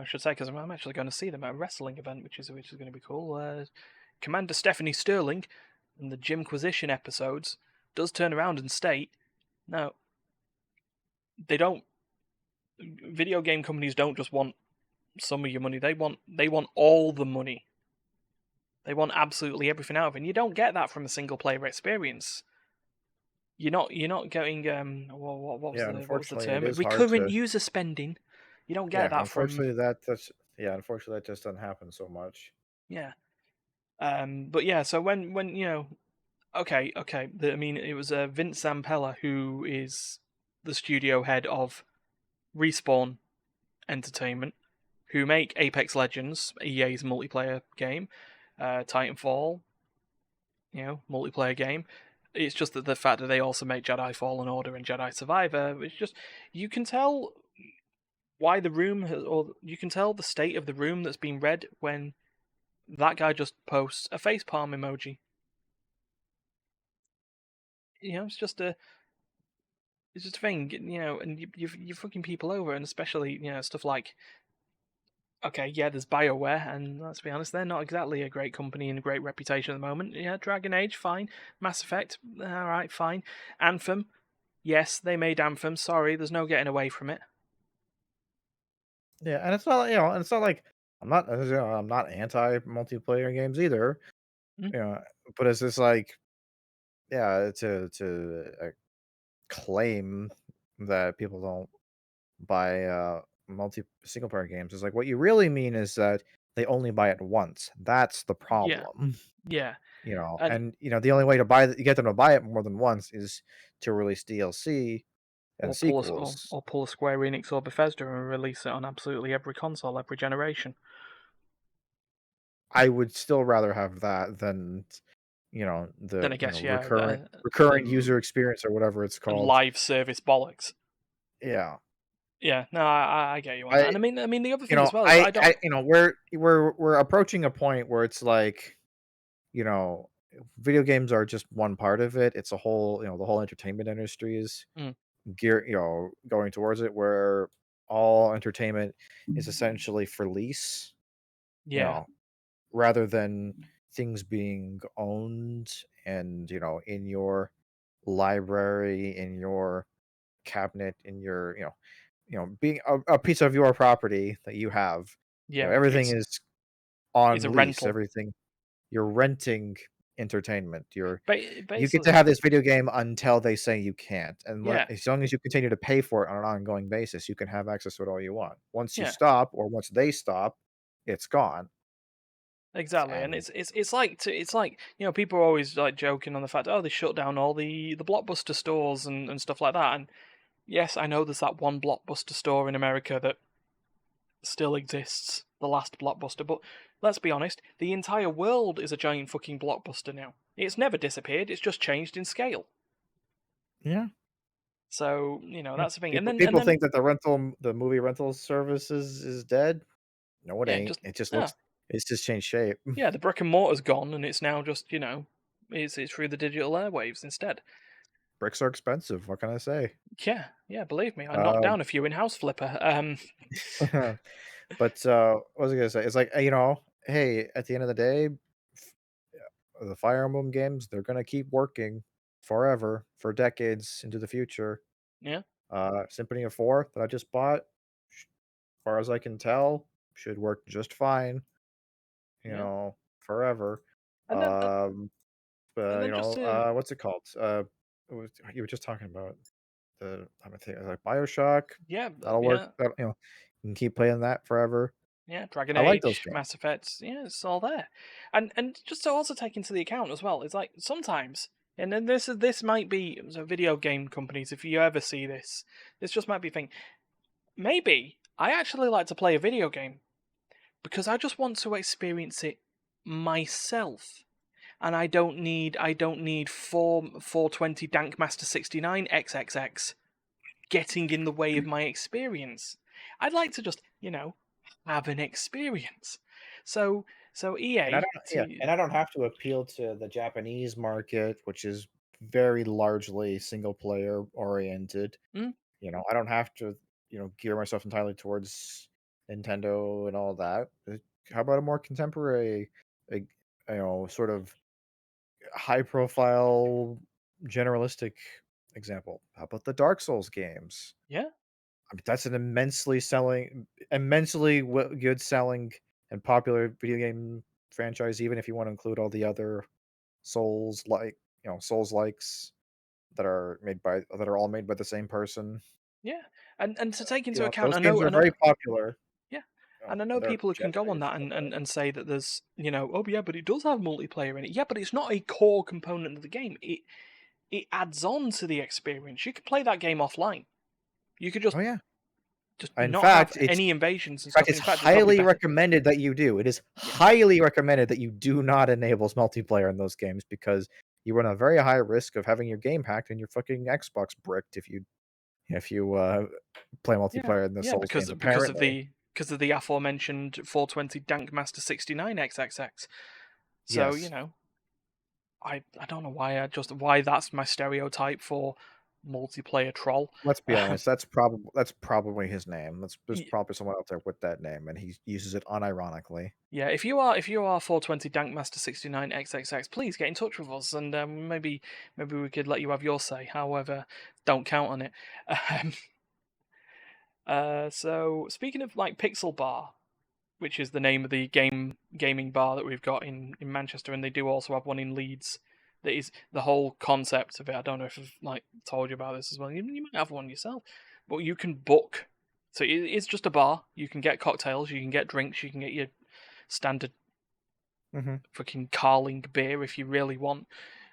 should say because I'm actually going to see them at a wrestling event, which is going to be cool. Commander Stephanie Sterling in the Jimquisition episodes does turn around and state, no, they don't. Video game companies don't just want some of your money; they want all the money. They want absolutely everything out of it. And you don't get that from a single player experience. You're not getting Yeah, what was the unfortunately, it term? is hard Recurrent to. user spending. You don't get Yeah, that from unfortunately that just doesn't happen so much. yeah. But yeah, so when okay. I mean, it was Vince Zampella who is the studio head of Respawn Entertainment, who make Apex Legends, EA's multiplayer game, Titanfall, multiplayer game. It's just that the fact that they also make Jedi Fallen Order and Jedi Survivor, it's just you can tell why the room has, or you can tell the state of the room that's been read when that guy just posts a facepalm emoji. It's just a thing, and you fucking people over, and especially stuff like okay, yeah, there's BioWare, and let's be honest, they're not exactly a great company and a great reputation at the moment. Yeah, Dragon Age, fine. Mass Effect, all right, fine. Anthem, yes, they made Anthem. Sorry, there's no getting away from it. Yeah, and it's not, and it's not like I'm not anti multiplayer games either. Mm, You know, but it's just like, yeah, to claim that people don't buy multi single player games is like what you really mean is that they only buy it once. That's the yeah, problem. yeah, and And the only way to get them to buy it more than once is to release DLC and sequels. or pull a Square Enix or Bethesda and release it on absolutely every console, every generation. I would still rather have that than Then the I guess yeah, recurrent the user experience or whatever it's called. live service bollocks. Yeah. Yeah, no, I get you on that. I And I mean the other thing as well is I don't. we're approaching a point where it's like, you know, video games are just one part of it. It's a whole, the whole entertainment industry is Mm, going towards it where all entertainment is essentially for lease, you yeah, know, rather than things being owned and, in your library, in your cabinet, in your, being a piece of your property that you have. yeah, Everything it's is It's a on lease. rental. Everything you're renting entertainment. You get to Basically, have this video game until they say you can't, and yeah, as long as you continue to pay for it on an ongoing basis, you can have access to it all you want. Once you yeah. stop, or once they stop, it's gone. Exactly, and And it's like people are always like joking on the fact, oh, they shut down all the blockbuster stores and stuff like that. And yes, I know there's that one blockbuster store in America that still exists, the last blockbuster. But let's be honest, the entire world is a giant fucking blockbuster now. It's never disappeared. It's just changed in scale. yeah, So yeah. that's the thing. People And people then think that the movie rental service is dead. No, it yeah, ain't. just It just yeah, looks it's just changed shape. yeah. The brick and mortar's gone, and it's now just it's through the digital airwaves instead. Bricks are expensive. What can I say? Yeah, yeah, believe me, I knocked Um, down a few in House Flipper. but what was I gonna say? It's like hey, at the end of the day, the Fire Emblem games, they're gonna keep working forever, for decades into the future. Yeah, Symphony of 4 that I just bought, far as I can tell, should work just fine, yeah, forever. and then and then just to What's it called? You were just talking about I'm thinking like BioShock. yeah, That'll work. yeah, You can keep playing that forever. yeah, Dragon I like those Age, games. Mass Effect, yeah, it's all there, and just to also take into the account as well, it's like sometimes, and then this might be so video game companies. If you ever see this, this just might be a thing. Maybe I actually like to play a video game because I just want to experience it myself. And I don't need 420 Dankmaster 69 XXX getting in the way of my experience. I'd like to just, have an experience. So so And I EA don't yeah, to and I don't have to appeal to the Japanese market, which is very largely single player oriented. mm, I don't have to, gear myself entirely towards Nintendo and all that. How about a more contemporary, like, sort of high profile generalistic example? How about the Dark Souls games? yeah, I mean, that's an immensely good selling and popular video game franchise, even if you want to include all the other Souls likes that are all made by the same person. yeah. And to take into account, Those games are I know very popular. yeah. And I know They're people who can go on generated that so well. and say that there's, oh yeah, but it does have multiplayer in it. Yeah, but it's not a core component of the game. It adds on to the experience. You could play that game offline. You could Oh yeah. just In not have fact, it's any invasions and in fact, stuff. it's In fact, it's probably highly better. recommended that you do. It is Yeah, highly recommended that you do not enable multiplayer in those games because you run a very high risk of having your game hacked and your fucking Xbox bricked if you play yeah, multiplayer in the yeah. Souls Because games, apparently. of the aforementioned 420 Dankmaster 69 XXX. So Yes. I don't know why that's my stereotype for multiplayer troll. Let's be Um, honest, that's probably his name. There's y- probably someone out there with that name, and he uses it unironically. yeah, if you are 420 Dankmaster 69 XXX, please get in touch with us and maybe we could let you have your say. However, don't count on it. Um, so speaking of like Pixel Bar, which is the name of the gaming bar that we've got in Manchester, and they do also have one in Leeds. That is the whole concept of it. I don't know if I've like told you about this as well. You might have one yourself, but you can book. So it's just a bar. You can get cocktails, you can get drinks, you can get your standard Mhm. fucking Carling beer if you really want.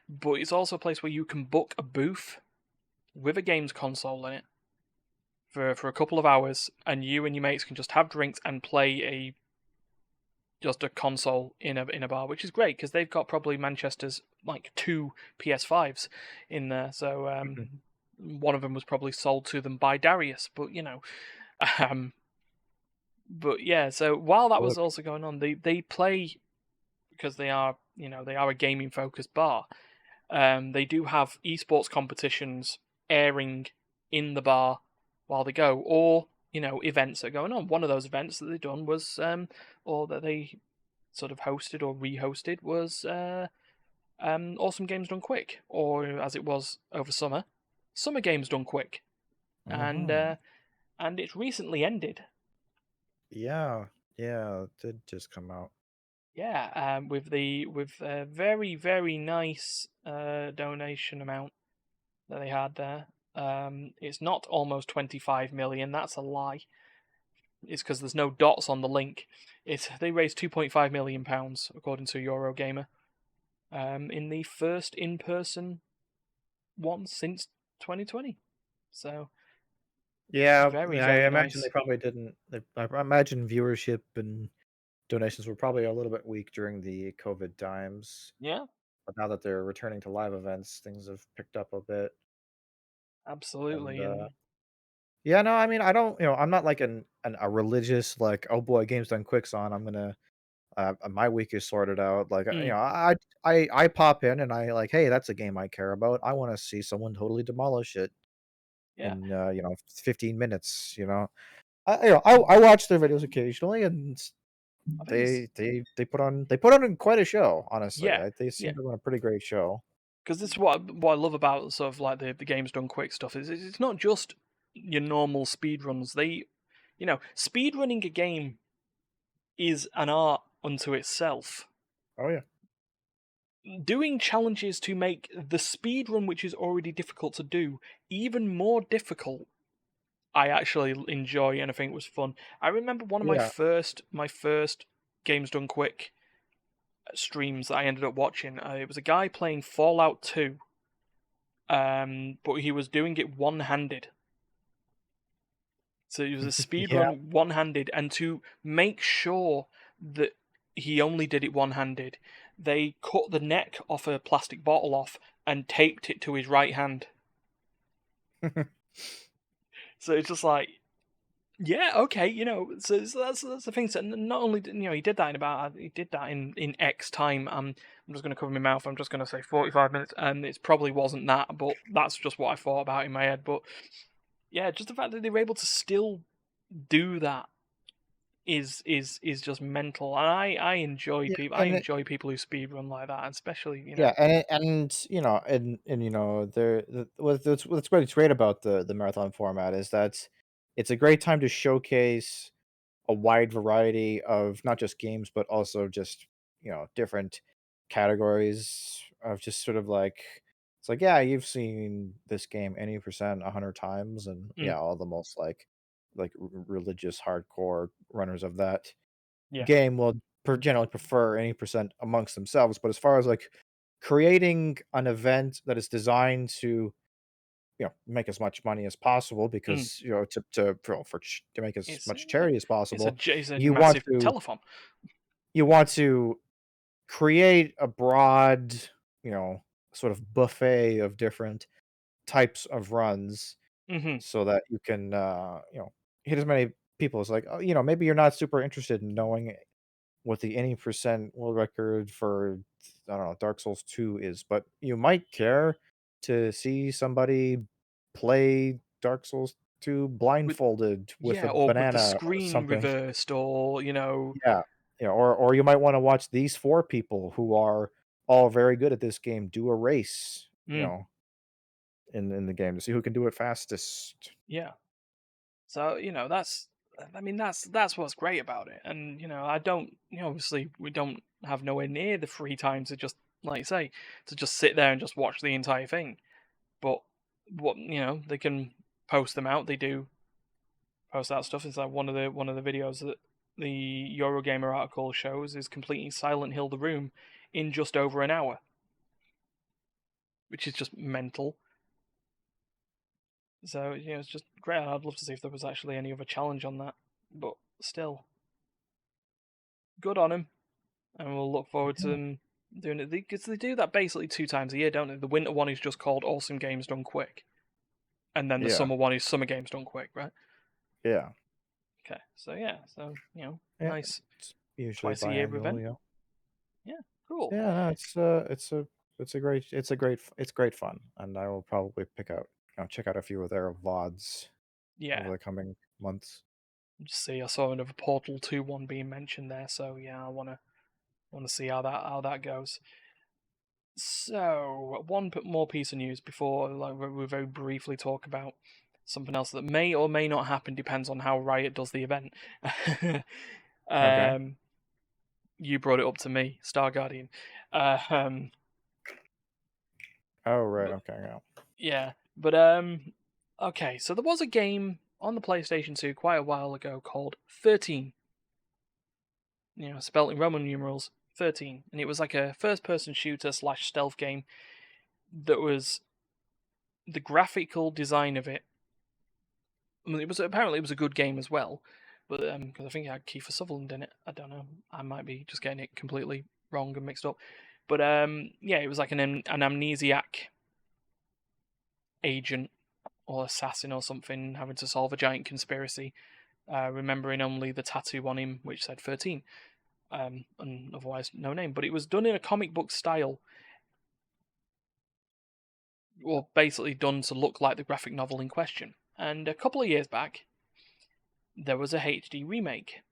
But it's also a place where you can book a booth with a games console in it for a couple of hours, and you and your mates can just have drinks and play just a console in a bar, which is great because they've got probably Manchester's like two PS5s in there. So Mhm. one of them was probably sold to them by Darius, but um, but yeah. So while that was Look. also going on, they play because they are a gaming focused bar. They do have esports competitions airing in the bar while they go, or events that are going on. One of those events that they've done was, or that they sort of hosted or rehosted was Awesome Games Done Quick, or as it was over Summer Games Done Quick, and Mhm. and it's recently ended. Yeah. Yeah, it did just come out. Yeah, with a very very nice donation amount that they had there. It's not almost 25 million. That's a lie. It's because there's no dots on the link. They raised 2.5 million pounds according to Eurogamer. In the first in-person one since 2020. So Yeah, very I very imagine they nice. probably didn't. I imagine viewership and donations were probably a little bit weak during the COVID times. Yeah, But now that they're returning to live events, things have picked up a bit. And absolutely, and yeah, no, I mean, I don't, I'm not like a religious like, oh boy, game's done quick on. I'm gonna my week is sorted out. Like, mm, I pop in and I like, hey, that's a game I care about. I want to see someone totally demolish it yeah. in 15 minutes. I watch their videos occasionally, and I think it's they put on quite a show. Honestly, yeah, they yeah. seem to run a pretty great show. Because this is what I love about sort of like the games done quick stuff is it's not just your normal speed runs. Speed running a game is an art unto itself. Oh yeah, Doing challenges to make the speed run, which is already difficult to do, even more difficult, I actually enjoy and I think was fun. I remember one of my yeah. first games done quick streams that I ended up watching. It was a guy playing Fallout 2, but he was doing it one handed. So it was a speed Yeah. run one handed, and to make sure that he only did it one handed, they cut the neck off a plastic bottle off and taped it to his right hand. So it's just like, yeah, okay, so that's the thing. So not only he did that in X time. I'm just going to cover my mouth. I'm just going to say 45 minutes, and it probably wasn't that, but that's just what I thought about in my head. But yeah, just the fact that they were able to still do that is just mental, and I enjoy Yeah, people. I and enjoy people who speedrun like that, especially yeah, there what's great about the marathon format is that it's a great time to showcase a wide variety of not just games, but also just, different categories of just sort of like it's like, yeah, you've seen this game any percent 100 times, and mm, yeah, all the most religious hardcore runners of that yeah, game will generally prefer any percent amongst themselves. But as far as like creating an event that is designed to make as much money as possible, mm. because to make as It's much charity as possible, it's a you want massive to telethon. you want to create a broad, you know sort of buffet of different types of runs, Hmm. so that you can hit as many people as like, maybe you're not super interested in knowing what the any percent world record for, I don't know, Dark Souls 2 is, but you might care to see somebody play Dark Souls 2 With blindfolded with a Yeah, or with the banana or screen something. reversed, or Yeah. Or you might want to watch these four people who are all very good at this game do a race, mm, in the game to see who can do it fastest. yeah. So that's what's great about it. And I don't, obviously we don't have nowhere near the free time to just, like you say, to just sit there and just watch the entire thing. But they can post them out. They do post that stuff. It's like one of the videos that the Eurogamer article shows is completing Silent Hill the Room in just over an hour, which is just mental. So it's just great. I'd love to see if there was actually any other challenge on that, but still, good on him, and we'll look forward to Yeah. them doing it because they do that basically 2 times a year, don't they? The winter one is just called Awesome Games Done Quick, and then the Yeah. summer one is Summer Games Done Quick, right? Yeah. Okay, so yeah, so Yeah. nice It's usually twice a year biannual, event. Yeah, cool. Yeah, no, it's great fun, and I will probably check out a few of their VODs Yeah, over the coming months. just see. I saw another Portal 2 one being mentioned there, so yeah, I wanna see how that goes. So one more piece of news before like we very briefly talk about something else that may or may not happen, depends on how Riot does the event. Okay. um, you brought it up to me, Star Guardian. Uh, um, Oh right, but okay, yeah. yeah, but okay. So there was a game on the PlayStation 2 quite a while ago called 13. Spelt in Roman numerals 13, and it was like a first-person shooter slash stealth game that was the graphical design of it. I mean, it was a good game as well, but because I think it had Kiefer Sutherland in it. I don't know. I might be just getting it completely wrong and mixed up. But yeah, it was like an amnesiac agent or assassin or something having to solve a giant conspiracy, remembering only the tattoo on him which said 13, and otherwise no name. But it was done in a comic book style, or basically done to look like the graphic novel in question. And a couple of years back, there was a HD remake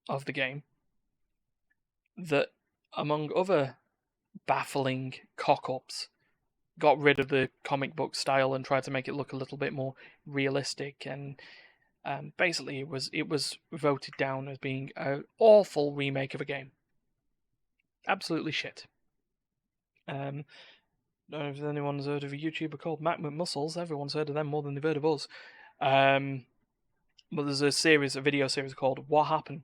of the game that, among other baffling cock-ups, got rid of the comic book style and tried to make it look a little bit more realistic. And basically, it was voted down as being an awful remake of a game. Absolutely shit. Don't know if anyone's heard of a YouTuber called Mac McMuscles. Everyone's heard of them more than they've heard of us. But there's a video series called What Happened,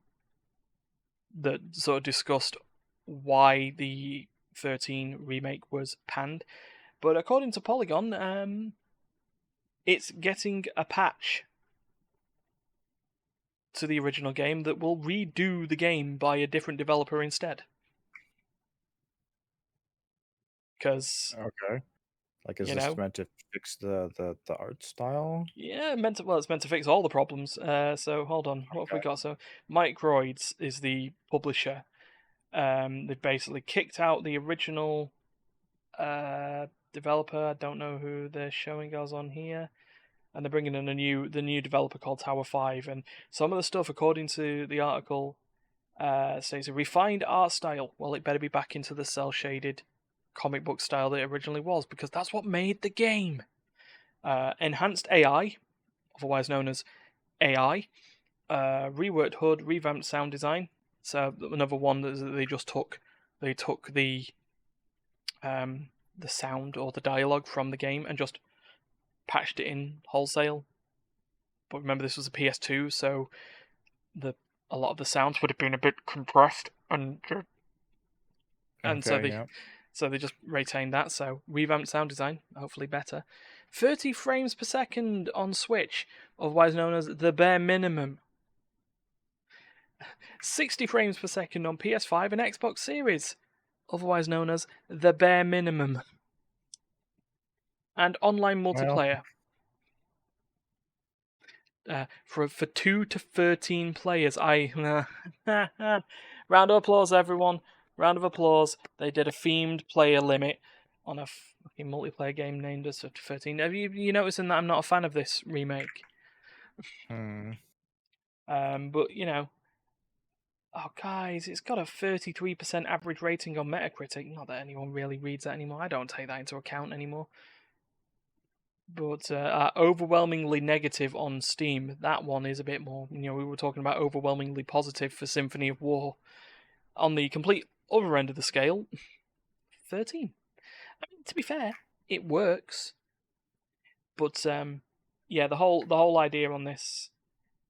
that sort of discussed why the 13 remake was panned. But according to Polygon, it's getting a patch to the original game that will redo the game by a different developer instead. Because, Okay. Like, is you this know, meant to fix the art style? yeah, it's meant to fix all the problems. So hold on, what have we Okay. got? So Microids is the publisher. They've basically kicked out the original developer. I don't know who they're showing us on here, and they're bringing in the new developer called Tower 5. And some of the stuff, according to the article, says a refined art style. Well, it better be back into the cel shaded comic book style that it originally was, because that's what made the game. Enhanced AI, otherwise known as AI, reworked HUD, revamped sound design. So another one that they just took. They took the sound or the dialogue from the game and just patched it in wholesale. But remember, this was a PS2, so the a lot of the sounds would have been a bit compressed, and Okay, yeah. so they just retained that. So revamped sound design, hopefully better. 30 frames per second on Switch, otherwise known as the bare minimum. 60 frames per second on PS5 and Xbox Series, otherwise known as the bare minimum. And online Well, multiplayer. For 2 to 13 players. Round of applause, everyone. Round of applause. They did a themed player limit on a fucking multiplayer game named as 13. Have you noticing that I'm not a fan of this remake? hmm. But oh guys, it's got a 33% average rating on Metacritic. Not that anyone really reads that anymore. I don't take that into account anymore. But overwhelmingly negative on Steam. That one is a bit more. We were talking about overwhelmingly positive for Symphony of War. On the complete other end of the scale, 13. I mean, to be fair, it works. But yeah, the whole idea on this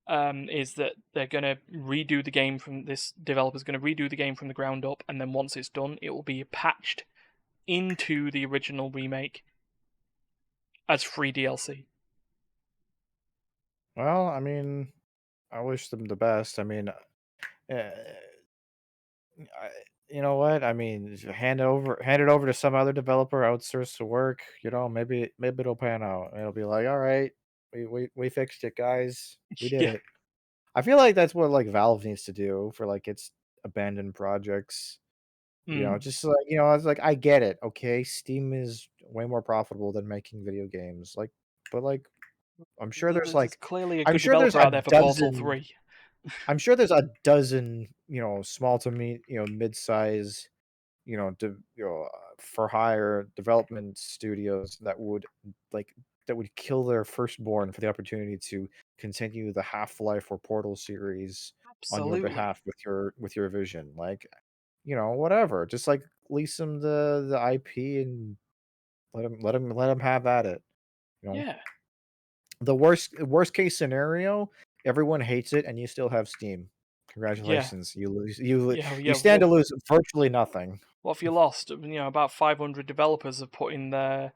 is that they're gonna redo the game from this developer's gonna redo the game from the ground up, and then once it's done, it will be patched into the original remake as free DLC. Well, I mean, I wish them the best. I mean, I, you know what? I mean, hand it over to some other developer, outsource the work. Maybe it'll pan out. It'll be like, all right, we fixed it, guys. We did Yeah. it. I feel like that's what like Valve needs to do for like its abandoned projects. Mm. Just like I was like, I get it. Okay, Steam is way more profitable than making video games. Like, but like, I'm sure there's There's like, clearly a I'm good sure there's developer a out there for Portal dozen 3. I'm sure there's a dozen, small to mid-size, for hire development studios like that would kill their firstborn for the opportunity to continue the Half-Life or Portal series. on your Absolutely. behalf with your vision. Like, whatever. Just like lease them the IP and let him have at it. You know, Yeah. the worst case scenario, everyone hates it, and you still have Steam. Yeah. Congratulations, Yeah. you Yeah. stand to lose virtually nothing. What have you lost? About 500 developers have put in their,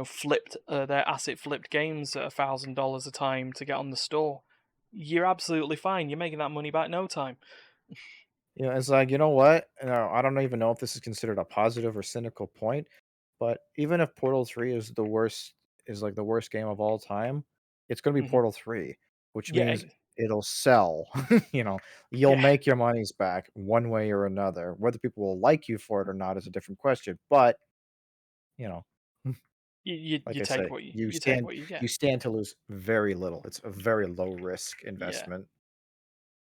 flipped their asset flipped games at $1,000 a time to get on the store. You're absolutely fine. You're making that money back no time. It's like, you know what? I don't even know if this is considered a positive or cynical point, but even if Portal 3 is like the worst game of all time, it's going to be Hmm. Portal 3, which Yeah. means it'll sell. you know, you'll Yeah. make your monies back one way or another. Whether people will like you for it or not is a different question, but, you know, like You I take say, what you take what you get. you stand to lose very little. It's a very low risk Yeah. investment.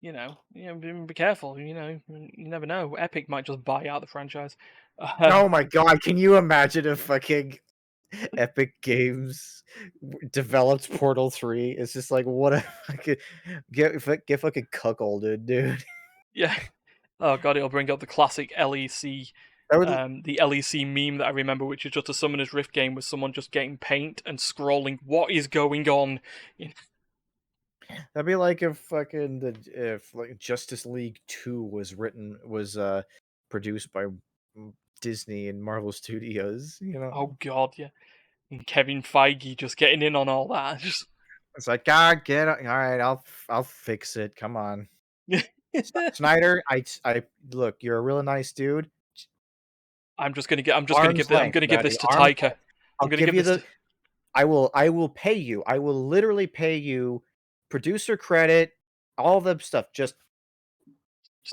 Be careful. You never know. Epic might just buy out the franchise. Oh my god, can you imagine if fucking Epic Games developed Portal 3? It's just like, what a fucking get fucking cuckolded, dude. Yeah. Oh god, it'll bring up the classic LEC, That would the LEC meme that I remember, which is just a Summoner's Rift game with someone just getting paint and scrolling. What is going on? that'd be like if fucking the if like Justice League 2 was produced by Disney and Marvel Studios, Oh god, yeah. And Kevin Feige just getting in on all that. Just It's like, God, get it. All right, I'll fix it. Come on. Snyder, I look, you're a really nice dude. I'm just gonna Arm's give I'm length, gonna give buddy. this to Arm's Taika. length. I'm I'll gonna give give you this the to I will pay you. I will literally pay you producer credit, all the stuff. Just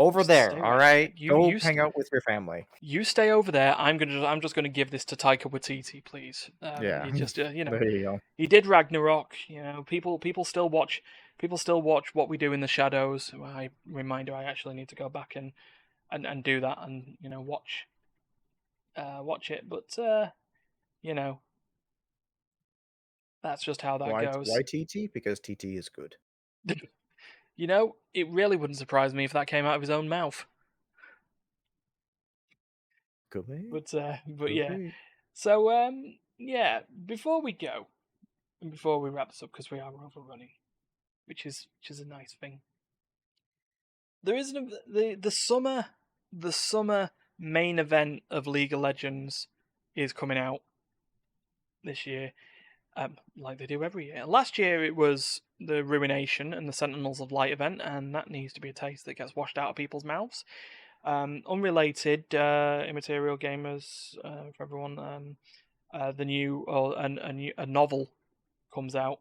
over just there, stay all right. right? You Go you hang out with your family. You stay over there. I'm just gonna give this to Taika Waititi, please. Yeah. You just There you go. he did Ragnarok. People still watch what we do in the shadows. I reminder I actually need to go back and do that and watch it. But you know that's just how that Why goes. TT? Because TT is good. It really wouldn't surprise me if that came out of his own mouth. Could be. But Could yeah. be. So yeah. Before we go and before we wrap this up because we are overrunning, which is a nice thing. There is the summer main event of League of Legends is coming out this year, like they do every year. Last year it was the Ruination and the Sentinels of Light event, and that needs to be a taste that gets washed out of people's mouths. Unrelated, Immaterial Gamers for everyone. The new or a novel comes out.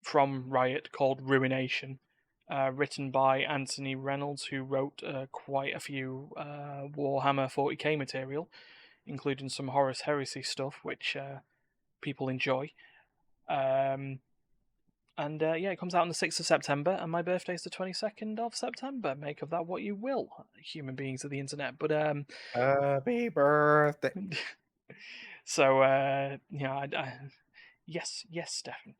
From Riot called Ruination, written by Anthony Reynolds, who wrote quite a few Warhammer 40k material, including some Horus Heresy stuff, which people enjoy. And yeah, it comes out on the 6th of September, and my birthday is the 22nd of September. Make of that what you will, human beings of the internet. But Happy birthday. so yes, Stefan,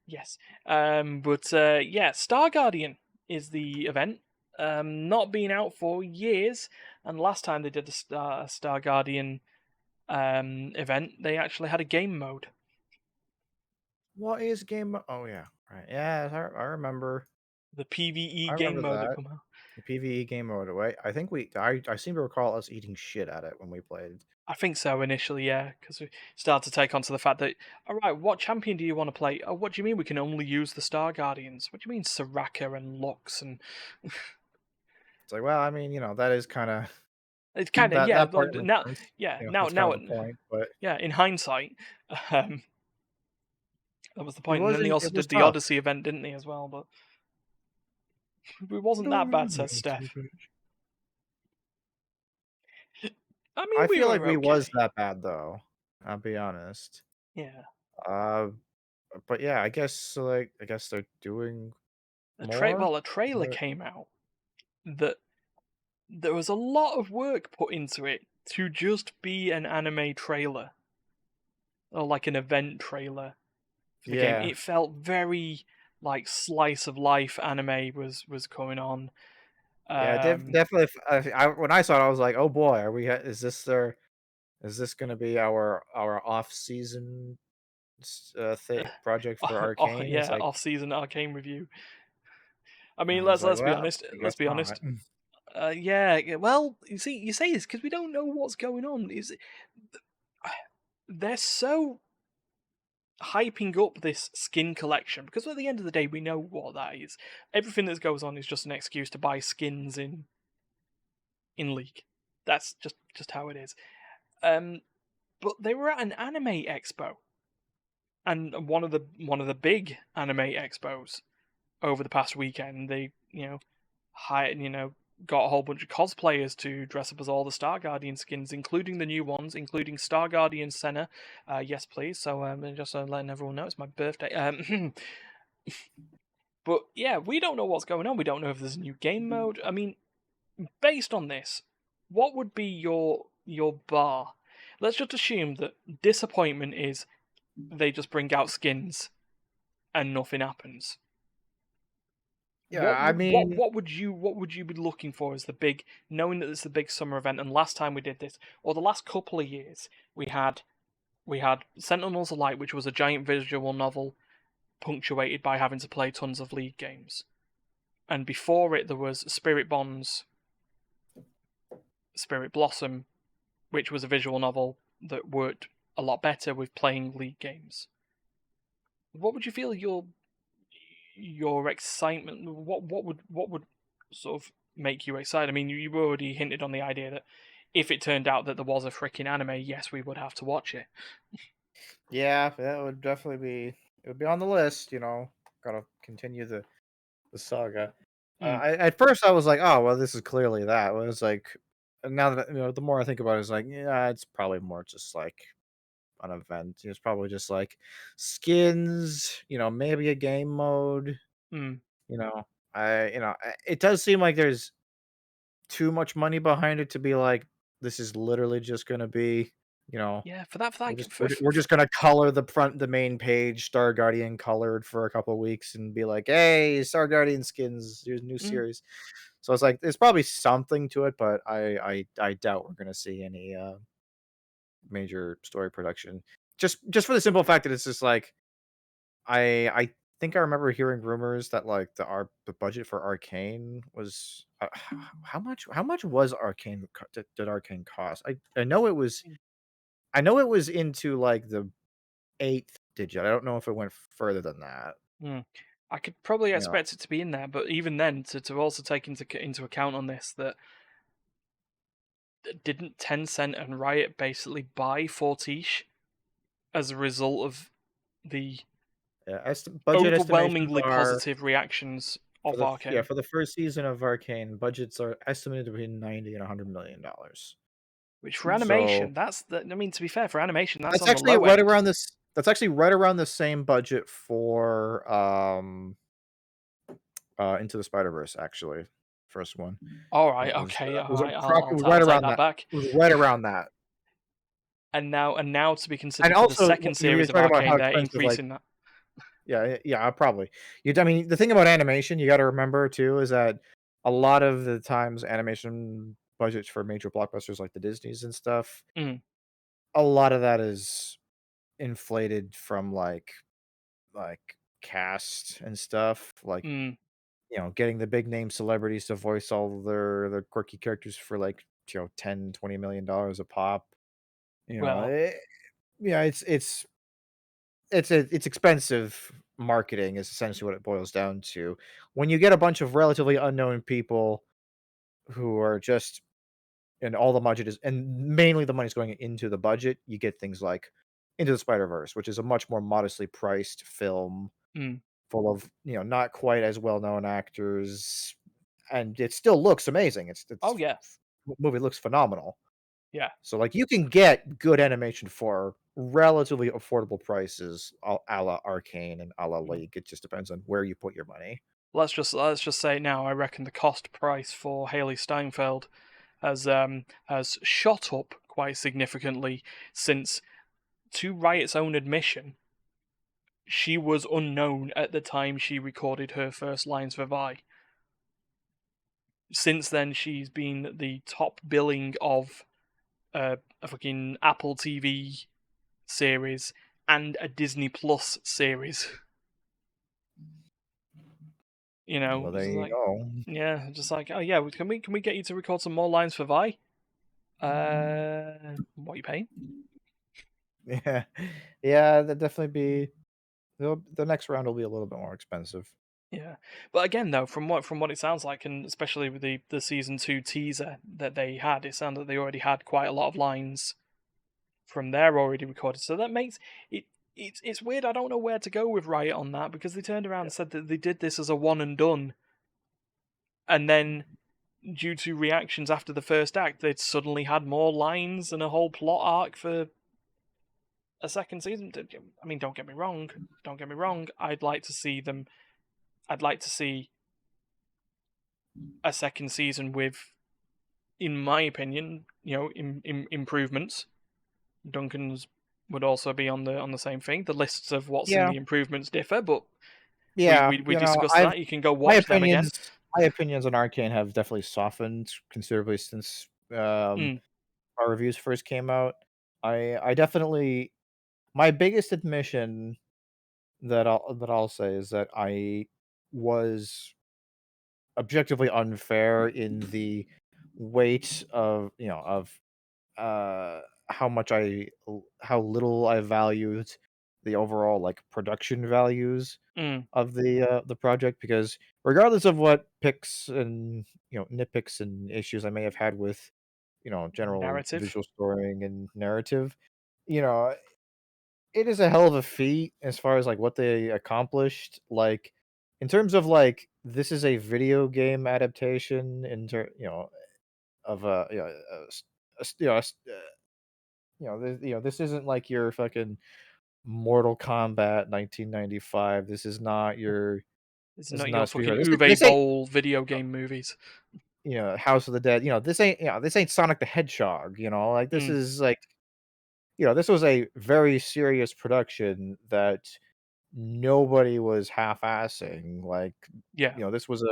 yes. But yeah, Star Guardian is the event. Not been out for years, and last time they did the Star Guardian event, they actually had a game mode. What is Oh yeah, right. Yeah, I remember. The PVE I game remember mode that that. come out. The PvE game mode away. I think I seem to recall us eating shit at it when we played. I think so initially, yeah, because we started to take on to the fact that, all right, what champion do you want to play? Oh, what do you mean we can only use the Star Guardians? What do you mean Soraka and Lux and It's like, well, I mean, that is kind of it's kind of yeah. that part makes Now, sense. yeah, That's kind of the point. But yeah, in hindsight, um, that was the point. And then they also it was did the tough. Odyssey event, didn't they, as well? But it wasn't that bad, says I Steph. I mean, we feel like were we was okay. that bad though. I'll be honest. Yeah, Uh, but yeah, I guess they're doing more. a trailer But came out that there was a lot of work put into it to just be an anime trailer or like an event trailer for the game. yeah, It felt very like slice of life anime was coming on. Yeah, definitely. When I saw it, I was like, "Oh boy, are we? Is this their? Is this going to be our off season project for Oh Arcane?" It's yeah, like, off-season arcane review. I mean, I was like, let's be "Well, honest. I Let's guess be not." honest. Yeah. Well, you say this because we don't know what's going on. They're so hyping up this skin collection because at the end of the day, we know what that is. Everything that goes on is just an excuse to buy skins in League. That's just how it is. Um, but they were at an anime expo, and one of the big anime expos over the past weekend. They hired got a whole bunch of cosplayers to dress up as all the Star Guardian skins, including the new ones, including Star Guardian Senna. Yes, please. So just letting everyone know it's my birthday. But yeah, we don't know what's going on. We don't know if there's a new game mode. I mean, based on this, what would be your bar? Let's just assume that disappointment is they just bring out skins and nothing happens. Yeah, I mean, What would you be looking for as the big, knowing that it's the big summer event? And last time we did this, or the last couple of years, we had Sentinels of Light, which was a giant visual novel punctuated by having to play tons of League games, and before it there was Spirit Bonds, Spirit Blossom, which was a visual novel that worked a lot better with playing League games. What would you feel your excitement? What would sort of make you excited? I mean, you already hinted on the idea that if it turned out that there was a freaking anime, yes, we would have to watch it. yeah, that would definitely be. It would be on the list. Gotta continue the saga. Mm, At first I was like, "Oh, well, this is clearly that." Well, it's like, now that the more I think about it, it's like, yeah, it's probably more just like an event. It's probably just like skins, maybe a game mode. mm. You know, it does seem like there's too much money behind it to be like, this is literally just gonna be, you know, Yeah, for that, we're just we're for just gonna color the main page Star Guardian colored for a couple of weeks and be like, "Hey, Star Guardian skins, here's a new mm, series." So it's like there's probably something to it, but I doubt we're gonna see any major story production. Just for the simple fact that it's just like I think I remember hearing rumors that like the budget for Arcane was how much was Arcane did Arcane cost? I know it was into like the eighth digit. I don't know if it went further than that. mm. I could probably You know, expect it to be in there, but even then, to also take into account on this that didn't Tencent and Riot basically buy Fortiche as a result of the yeah, budget estimations overwhelmingly are positive reactions for of yeah, Arcane. for the first season of Arcane, budgets are estimated between 90 and $100 million. Which for So animation, I mean, to be fair, for animation, that's that's on the actually low right end. around this. That's actually right around the same budget for Into the Spider Verse. Actually, first one. All It right, was okay, it all was a right, it was I'll right take around that that. back. It was right around that. And now to be And considered for the also, second you're series of talking about how Arcane, they're expensive, like, increasing that. yeah, yeah, probably. I mean, the thing about animation, you got to remember too, is that a lot of the times animation budgets for major blockbusters like the Disneys and stuff, Mm, a lot of that is inflated from like cast and stuff, like mm. getting the big name celebrities to voice all their quirky characters for like 10-20 million dollars a pop. You know, Well, it, yeah, it's expensive marketing is essentially what it boils down to. When you get a bunch of relatively unknown people who are just and all the budget is and mainly the money's going into the budget, you get things like Into the Spider-Verse, which is a much more modestly priced film mm. full of, not quite as well-known actors, and it still looks amazing. Oh yeah, Movie looks phenomenal. yeah. So, like, you can get good animation for relatively affordable prices, a la Arcane and a la Mm. League. It just depends on where you put your money. Let's just say now, I reckon the cost price for Haley Steinfeld has shot up quite significantly since, to Riot's own admission, she was unknown at the time she recorded her first lines for Vi. Since then, she's been the top billing of a fucking Apple TV series and a Disney Plus series. You know, Well, there it's you like, go. yeah, just like, oh yeah, can we get you to record some more lines for Vi? What are you paying? Yeah, yeah, that definitely be the next round will be a little bit more expensive. Yeah, but again, though, from what it sounds like, and especially with the season 2 teaser that they had, it sounded that they already had quite a lot of lines from there already recorded. So that makes it. It's weird. I don't know where to go with Riot on that because they turned around and said that they did this as a one and done, and then due to reactions after the first act, they'd suddenly had more lines and a whole plot arc for a second season. I mean, don't get me wrong. Don't get me wrong. I'd like to see them. I'd like to see a second season with, in my opinion, improvements. Duncan's would also be on the same thing. The lists of what's in Yeah, the improvements differ, but we yeah, we, we discussed I've that. You can go my watch them again. opinions my opinions on Arcane have definitely softened considerably since Mm, our reviews first came out. I definitely my biggest admission that I'll say is that I was objectively unfair in the weight of uh how much how little I valued the overall like production values mm, of the project because regardless of what picks and nitpicks and issues I may have had with general narrative. visual storying and narrative, you know it is a hell of a feat as far as like what they accomplished. Like in terms of like this is a video game adaptation of a a s- you know, a s- this isn't like your fucking Mortal Kombat 1995. It's This is not not your a Street fucking Fighter. Uwe This ain't Boll video game movies. House of the Dead. This ain't Sonic the Hedgehog. Like this Mm, is like this was a very serious production that nobody was half-assing. Like yeah, this was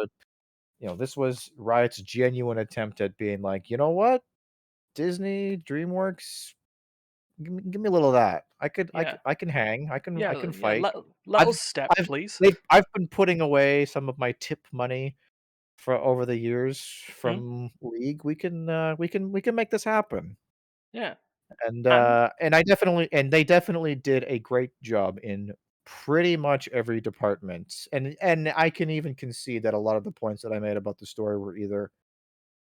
this was Riot's genuine attempt at being like, you know what, Disney, DreamWorks, give me a little of that. yeah, I can hang. I yeah, can yeah. fight. Let I've us step, I've please. I've been putting away some of my tip money for over the years Mm, from League. We can make this happen. yeah, And and they definitely did a great job in pretty much every department. And I can even concede that a lot of the points that I made about the story were either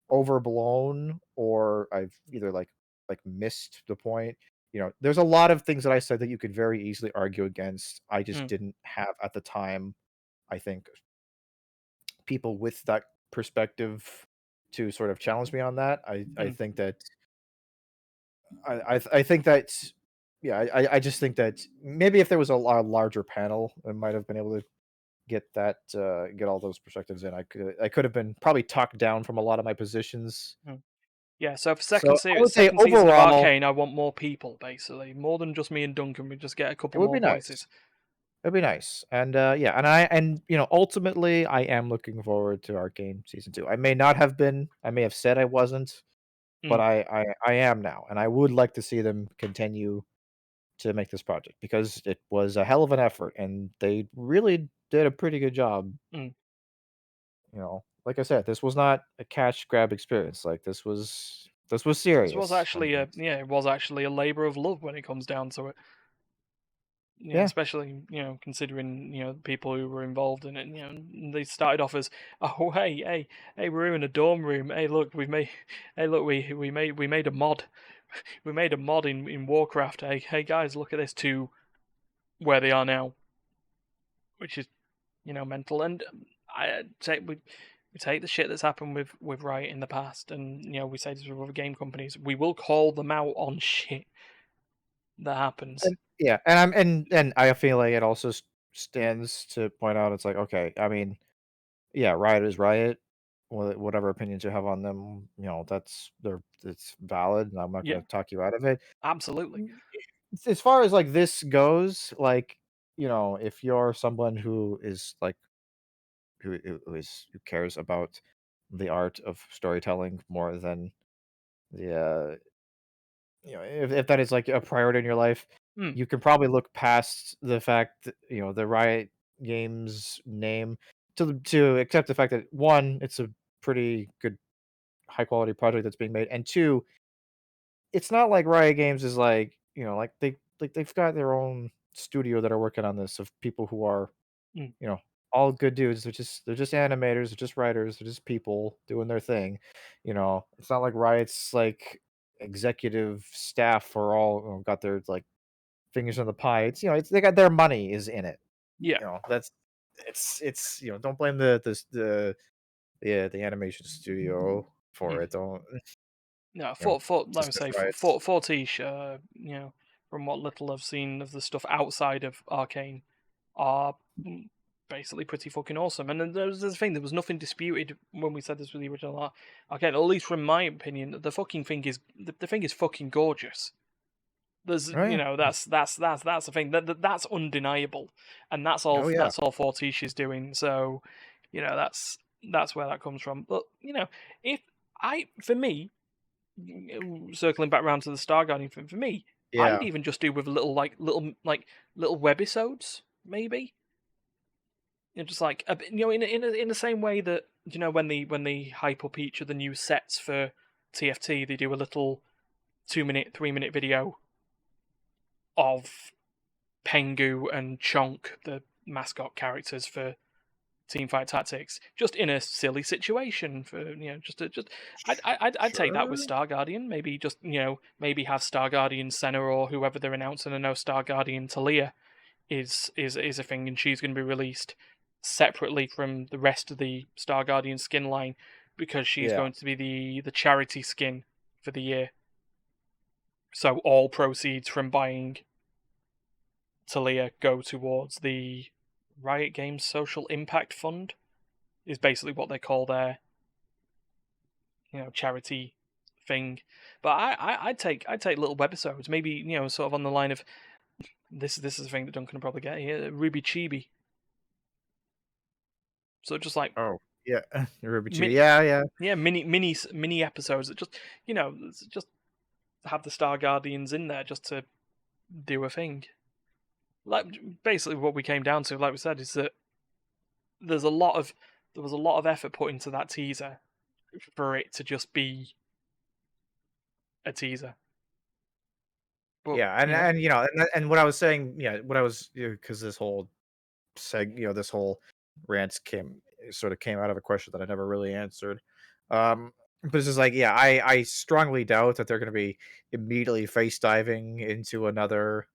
overblown or I've either like missed the point. There's a lot of things that I said that you could very easily argue against. I just mm, didn't have at the time, I think, people with that perspective to sort of challenge me on that. I mm. think that I think that yeah, I just think that maybe if there was a larger panel, I might have been able to get all those perspectives in. I could have been probably talked down from a lot of my positions. Mm. Yeah, so for So I would say second season of overall, Arcane, I want more people, basically. More than just me and Duncan. We just get a it couple would more be nice. voices. It'd be nice. And yeah, and ultimately I am looking forward to Arcane season 2. I may not have been. I may have said I wasn't, but Mm, I am now, and I would like to see them continue to make this project because it was a hell of an effort and they really did a pretty good job. mm. Like I said, this was not a cash grab experience. Like this was This was serious. actually it was actually a labor of love when it comes down to it. Yeah. Especially considering the people who were involved in it. They started off as, oh hey, we're in a dorm room. Hey look, hey look, we made a mod, we made a mod in Warcraft. Hey guys, look at this. To where they are now, which is mental. And I take we take the shit that's happened with Riot in the past, and we say this with other game companies. We will call them out on shit that happens. And yeah, and I feel like it also stands to point out it's like, okay, I mean, yeah, Riot is Riot. Whatever opinions you have on them, it's valid, and I'm not Yeah, going to talk you out of it. absolutely. As far as like this goes, like if you're someone who is like who cares about the art of storytelling more than the if that is like a priority in your life, Mm, you can probably look past the fact that, the Riot Games name to accept the fact that one, it's a pretty good high quality project that's being made, and two, it's not like Riot Games is like, like they've got their own studio that are working on this of people who are, mm, you know, all good dudes. They're just animators, they're just writers, they're just people doing their thing. It's not like Riot's like executive staff are all got their like fingers in the pie. It's they got their money is in it. yeah. That's it's don't blame the animation studio Mm. for it. Don't No, you know like I just because say, Riot's Fortiche, from what little I've seen of the stuff outside of Arcane, are basically pretty fucking awesome. And then there's the thing, there was nothing disputed when we said this with the original Arcane, at least from my opinion, the fucking thing is, the thing is fucking gorgeous. There's, oh yeah. that's the thing, that's undeniable, and Oh yeah. that's all Fortiche is doing. So, that's where that comes from. But if for me, circling back round to the Star Guardian thing, for me, I'd Yeah. even just do with little webisodes, maybe. Just like in the same way that when they hype up each of the new sets for TFT, they do a little 2 minute, 3 minute video of Pengu and Chonk, the mascot characters for Teamfight Tactics, just in a silly situation for just I'd take that with Sure. Star Guardian. Maybe just maybe have Star Guardian Senna or whoever they're announcing. I know Star Guardian Talia is a thing, and she's going to be released separately from the rest of the Star Guardian skin line because she's Yeah. going to be the charity skin for the year. So all proceeds from buying Talia go towards the Riot Games Social Impact Fund. Is basically what they call their charity thing. But I'd take little webisodes, maybe sort of on the line of this is a thing that Duncan will probably get here, Ruby Chibi. So just like Oh yeah. Ruby Chibi. min, Yeah, yeah. yeah, mini episodes that just just have the Star Guardians in there just to do a thing. Like basically what we came down to, like we said, is that there's a lot of there was a lot of effort put into that teaser for it to just be a teaser. But Yeah, and what I was saying, yeah, what I was because this whole this whole rant came out of a question that I never really answered. But it's just like, yeah, I strongly doubt that they're going to be immediately face diving into another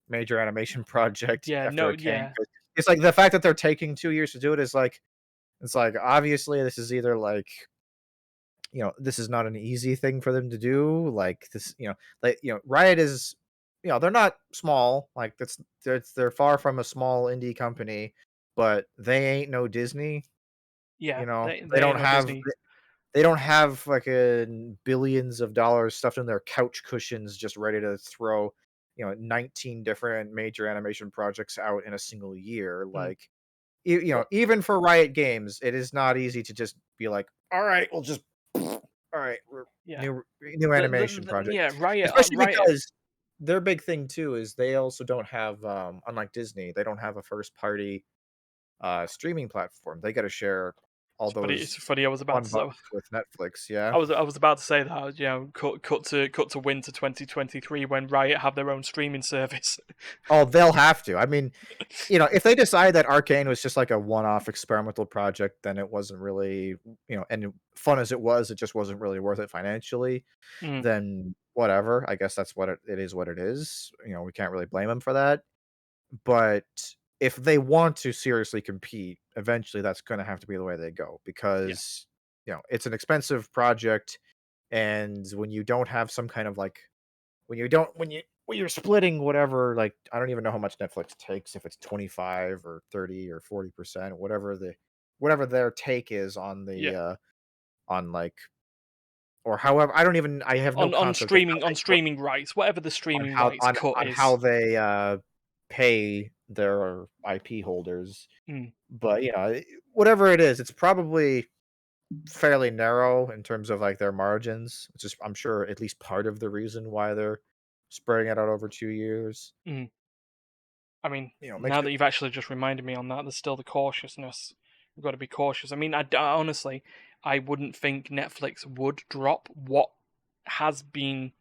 major animation project yeah, after no, a Kang. yeah, It's like the fact that they're taking 2 years to do it is like, it's like obviously this is either like this is not an easy thing for them to do. Like this, Riot is, they're not small. Like they're far from a small indie company, but they ain't no Disney. yeah. They They ain't don't no have Disney. they don't have like a billions of dollars stuffed in their couch cushions just ready to throw 19 different major animation projects out in a single year. Mm. Like But even for Riot Games, it is not easy to just be like, all right, we'll just all right, yeah, new animation project. yeah, Especially Riot. because their big thing too is they also don't have, unlike Disney, they don't have a first party streaming platform. They got to share all It's those funny. I was about fun to say. bucks with Netflix. Yeah. I was about to say that cut to winter 2023 when Riot have their own streaming service. Oh, they'll have to. I mean, if they decide that Arcane was just like a one-off experimental project, then it wasn't really, and fun as it just wasn't really worth it financially. Mm, Then whatever. I guess that's it is what it is. We can't really blame them for that. But if they want to seriously compete, eventually that's going to have to be the way they go yeah, because it's an expensive project, and when you don't have some kind of like when you're splitting whatever, like I don't even know how much Netflix takes, if it's 25 or 30 or 40%, whatever their take is on yeah. the on like or however, I have no concept of how they On streaming rights, whatever the streaming rights cut on how is. they pay their IP holders. Mm, But whatever it is, it's probably fairly narrow in terms of like their margins. It's just I'm sure at least part of the reason why they're spreading it out over 2 years. mm. I mean, Makes now it that you've actually just reminded me on that, there's still the cautiousness. We've got to be cautious. I mean, honestly, I wouldn't think Netflix would drop what has been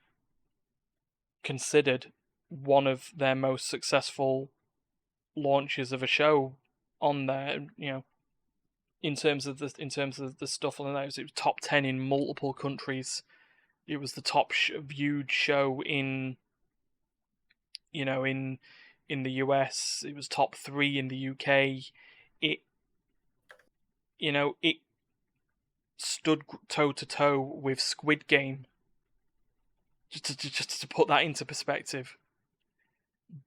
considered one of their most successful launches of a show on there. In terms of the stuff on there, it was top 10 in multiple countries. It was the top viewed show in you know in the US. It was top 3 in the UK. It it stood toe to toe with Squid Game. Just to put that into perspective.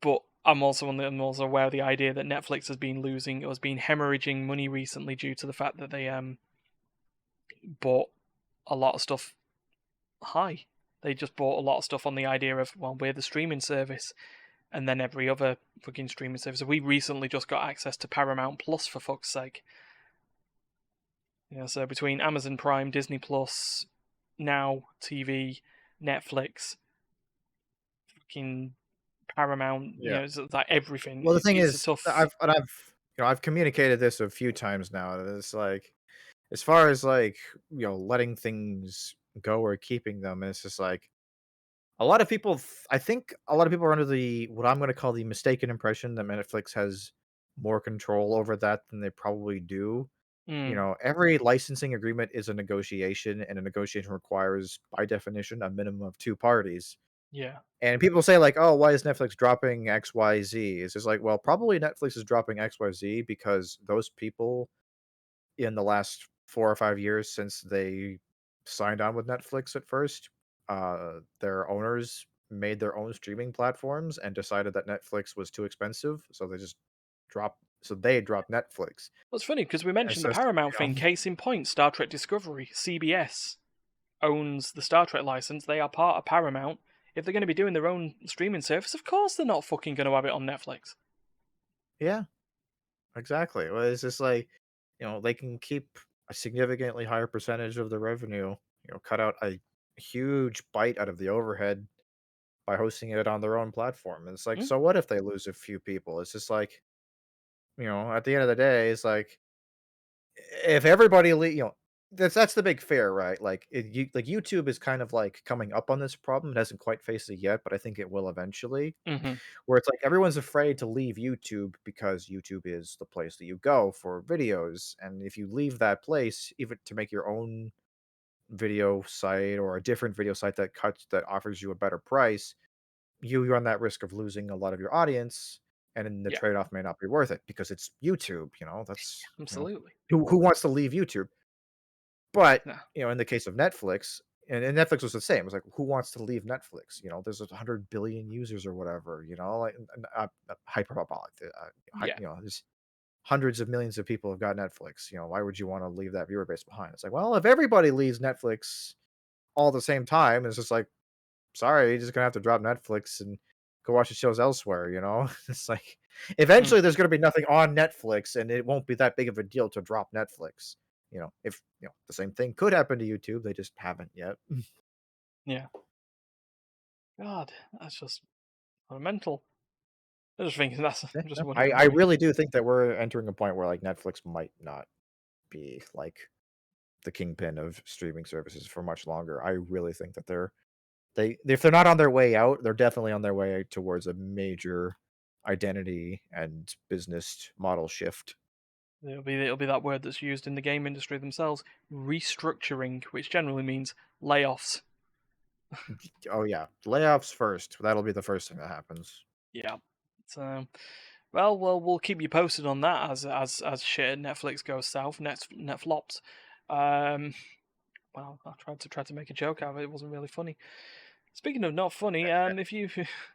But I'm also aware of the idea that Netflix has been hemorrhaging money recently due to the fact that they bought a lot of stuff high. They just bought a lot of stuff on the idea of, well, we're the streaming service, and then every other fucking streaming service. We recently just got access to Paramount Plus, for fuck's sake. So between Amazon Prime, Disney Plus, Now TV, Netflix, fucking Paramount, yeah. it's like everything. Well, the thing It's a is, tough. I've communicated this a few times now. That it's like, as far as like letting things go or keeping them, it's just like a lot of people. I think a lot of people are under the what I'm going to call the mistaken impression that Netflix has more control over that than they probably do. Mm, Every licensing agreement is a negotiation, and a negotiation requires, by definition, a minimum of two parties. yeah. And people say like, "Oh, why is Netflix dropping XYZ?" It's just like, well, probably Netflix is dropping XYZ because those people in the last 4 or 5 years since they signed on with Netflix at first, their owners made their own streaming platforms and decided that Netflix was too expensive, so they dropped Netflix. Well, it's funny because we And mentioned the so, Paramount thing. Case in point, Star Trek Discovery. CBS owns the Star Trek license. They are part of Paramount. If they're going to be doing their own streaming service, of course they're not fucking going to have it on Netflix. yeah, exactly. Well, it's just like, they can keep a significantly higher percentage of the revenue, cut out a huge bite out of the overhead by hosting it on their own platform. And it's like, Mm, so what if they lose a few people? It's just like, at the end of the day, it's like if everybody, that's the big fear, right? Like, like YouTube is kind of like coming up on this problem. It hasn't quite faced it yet, but I think it will eventually. mm-hmm. Where it's like everyone's afraid to leave YouTube because YouTube is the place that you go for videos, and if you leave that place, even to make your own video site or a different video site that offers you a better price, you run that risk of losing a lot of your audience, and then the Yeah, trade-off may not be worth it because it's YouTube, that's absolutely. who wants to leave YouTube? But, Nah. in the case of Netflix, and Netflix was the same. It was like, who wants to leave Netflix? There's 100 billion users or whatever, like, hyperbolic. Yeah. There's hundreds of millions of people have got Netflix. Why would you want to leave that viewer base behind? It's like, well, if everybody leaves Netflix all at the same time, it's just like, sorry, you're just gonna have to drop Netflix and go watch the shows elsewhere. It's like Mm, eventually there's gonna be nothing on Netflix and it won't be that big of a deal to drop Netflix. If the same thing could happen to YouTube, they just haven't yet. yeah. God, that's just mental. I just think that's Yeah, just no, wouldn't I worry. really do think that we're entering a point where like Netflix might not be like the kingpin of streaming services for much longer. I really think that if they're not on their way out, they're definitely on their way towards a major identity and business model shift. It'll be that word that's used in the game industry themselves, restructuring, which generally means layoffs. Oh yeah, layoffs first. That'll be the first thing that happens. Yeah. So, well, we'll keep you posted on that as shit at Netflix goes south, net flops. Um, well, I tried to make a joke out of it. It wasn't really funny. Speaking of not funny, if you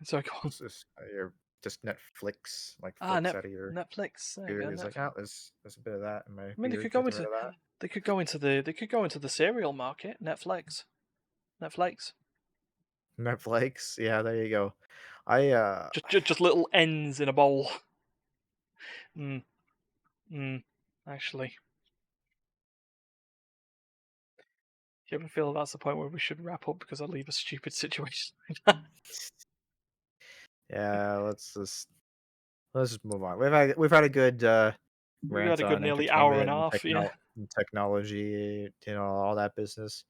sorry, go on. It's just you're just Netflix, like Ah, flicks out of your Netflix. There you go. beard. It's like, Netflix. oh, there's a bit of that in my I mean, beard. Get rid of that. they could go into the cereal market. Netflix. Netflix. Yeah, there you go. I Just little ends in a bowl. mm, actually, do you ever feel that's the point where we should wrap up because I leave a stupid situation like that? Yeah, let's just move on. We've had a good We've had rant a good on nearly hour and entertainment a and half. Yeah, technology, all that business.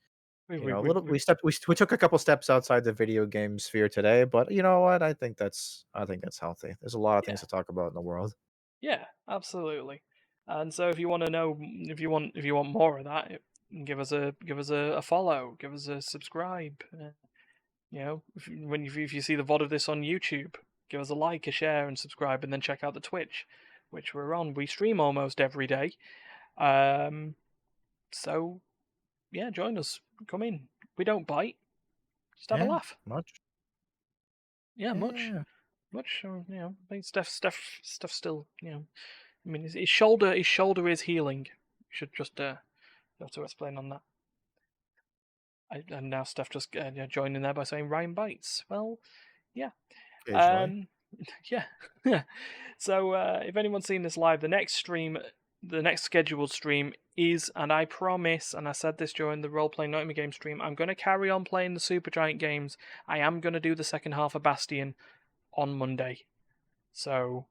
we You we know, a we, little we we stepped we took a couple steps outside the video game sphere today, but you know what? I think that's healthy. There's a lot of things yeah. to talk about in the world. Yeah, absolutely. And so if you want to know, if you want more of that, give us a follow, give us a subscribe. If you see the VOD of this on YouTube, give us a like, a share, and subscribe, and then check out the Twitch, which we're on. We stream almost every day. Um, so yeah, join us. Come in. We don't bite. Just have a Yeah, laugh. much. Yeah, Yeah. much. I think Steph still. I mean, his shoulder is healing. Should just have to explain on that. And now Steph just joined in there by saying Ryan bites. Well, yeah, Occasionally. um, yeah, yeah. So if anyone's seen this live, the next scheduled stream is, and I promise, and I said this during the role playing Nightmare game stream, I'm going to carry on playing the Supergiant games. I am going to do the second half of Bastion on Monday. So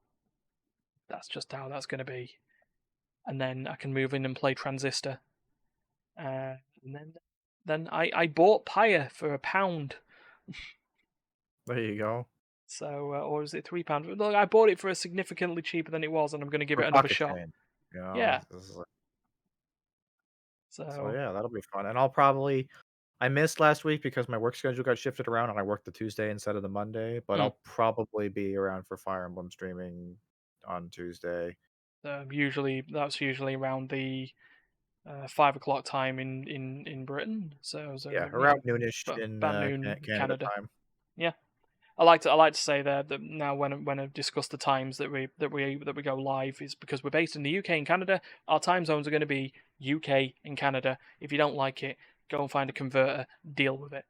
that's just how that's going to be, and then I can move in and play Transistor. And then I bought Pyre for £1. There you go. So or is it £3? Look, I bought it for a significantly cheaper than it was, and I'm going to give For it another pocket shot. chain. Yeah. So So yeah, that'll be fun. And I missed last week because my work schedule got shifted around and I worked the Tuesday instead of the Monday, but mm, I'll probably be around for Fire Emblem streaming on Tuesday. that's usually around the 5 o'clock time in Britain. Yeah, So around noonish in about noon Canada Canada. time. Yeah. I like to say there that now when I discuss the times that we go live is because we're based in the UK and Canada. Our time zones are going to be UK and Canada. If you don't like it, go and find a converter, deal with it.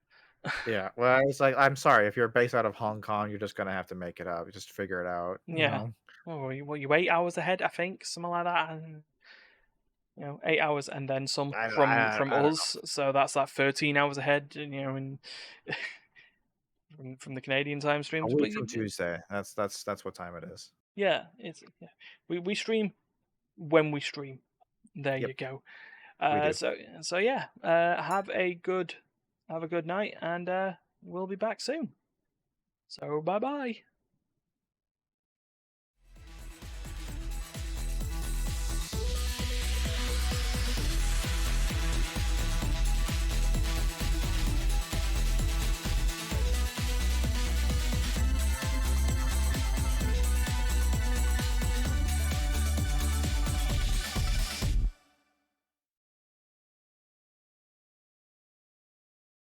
Yeah, well, it's like I'm sorry if you're based out of Hong Kong, you're just gonna have to make it up. Just figure it out. Yeah. Oh, you 8 hours ahead, I think, something like that. And 8 hours and then some from I don't know. us. So that's like 13 hours ahead. And from the Canadian time A streams. week from Tuesday. That's what time it is. Yeah. We stream when we stream. There Yep, you go. we do. So yeah. Have a good night, and we'll be back soon. So bye bye.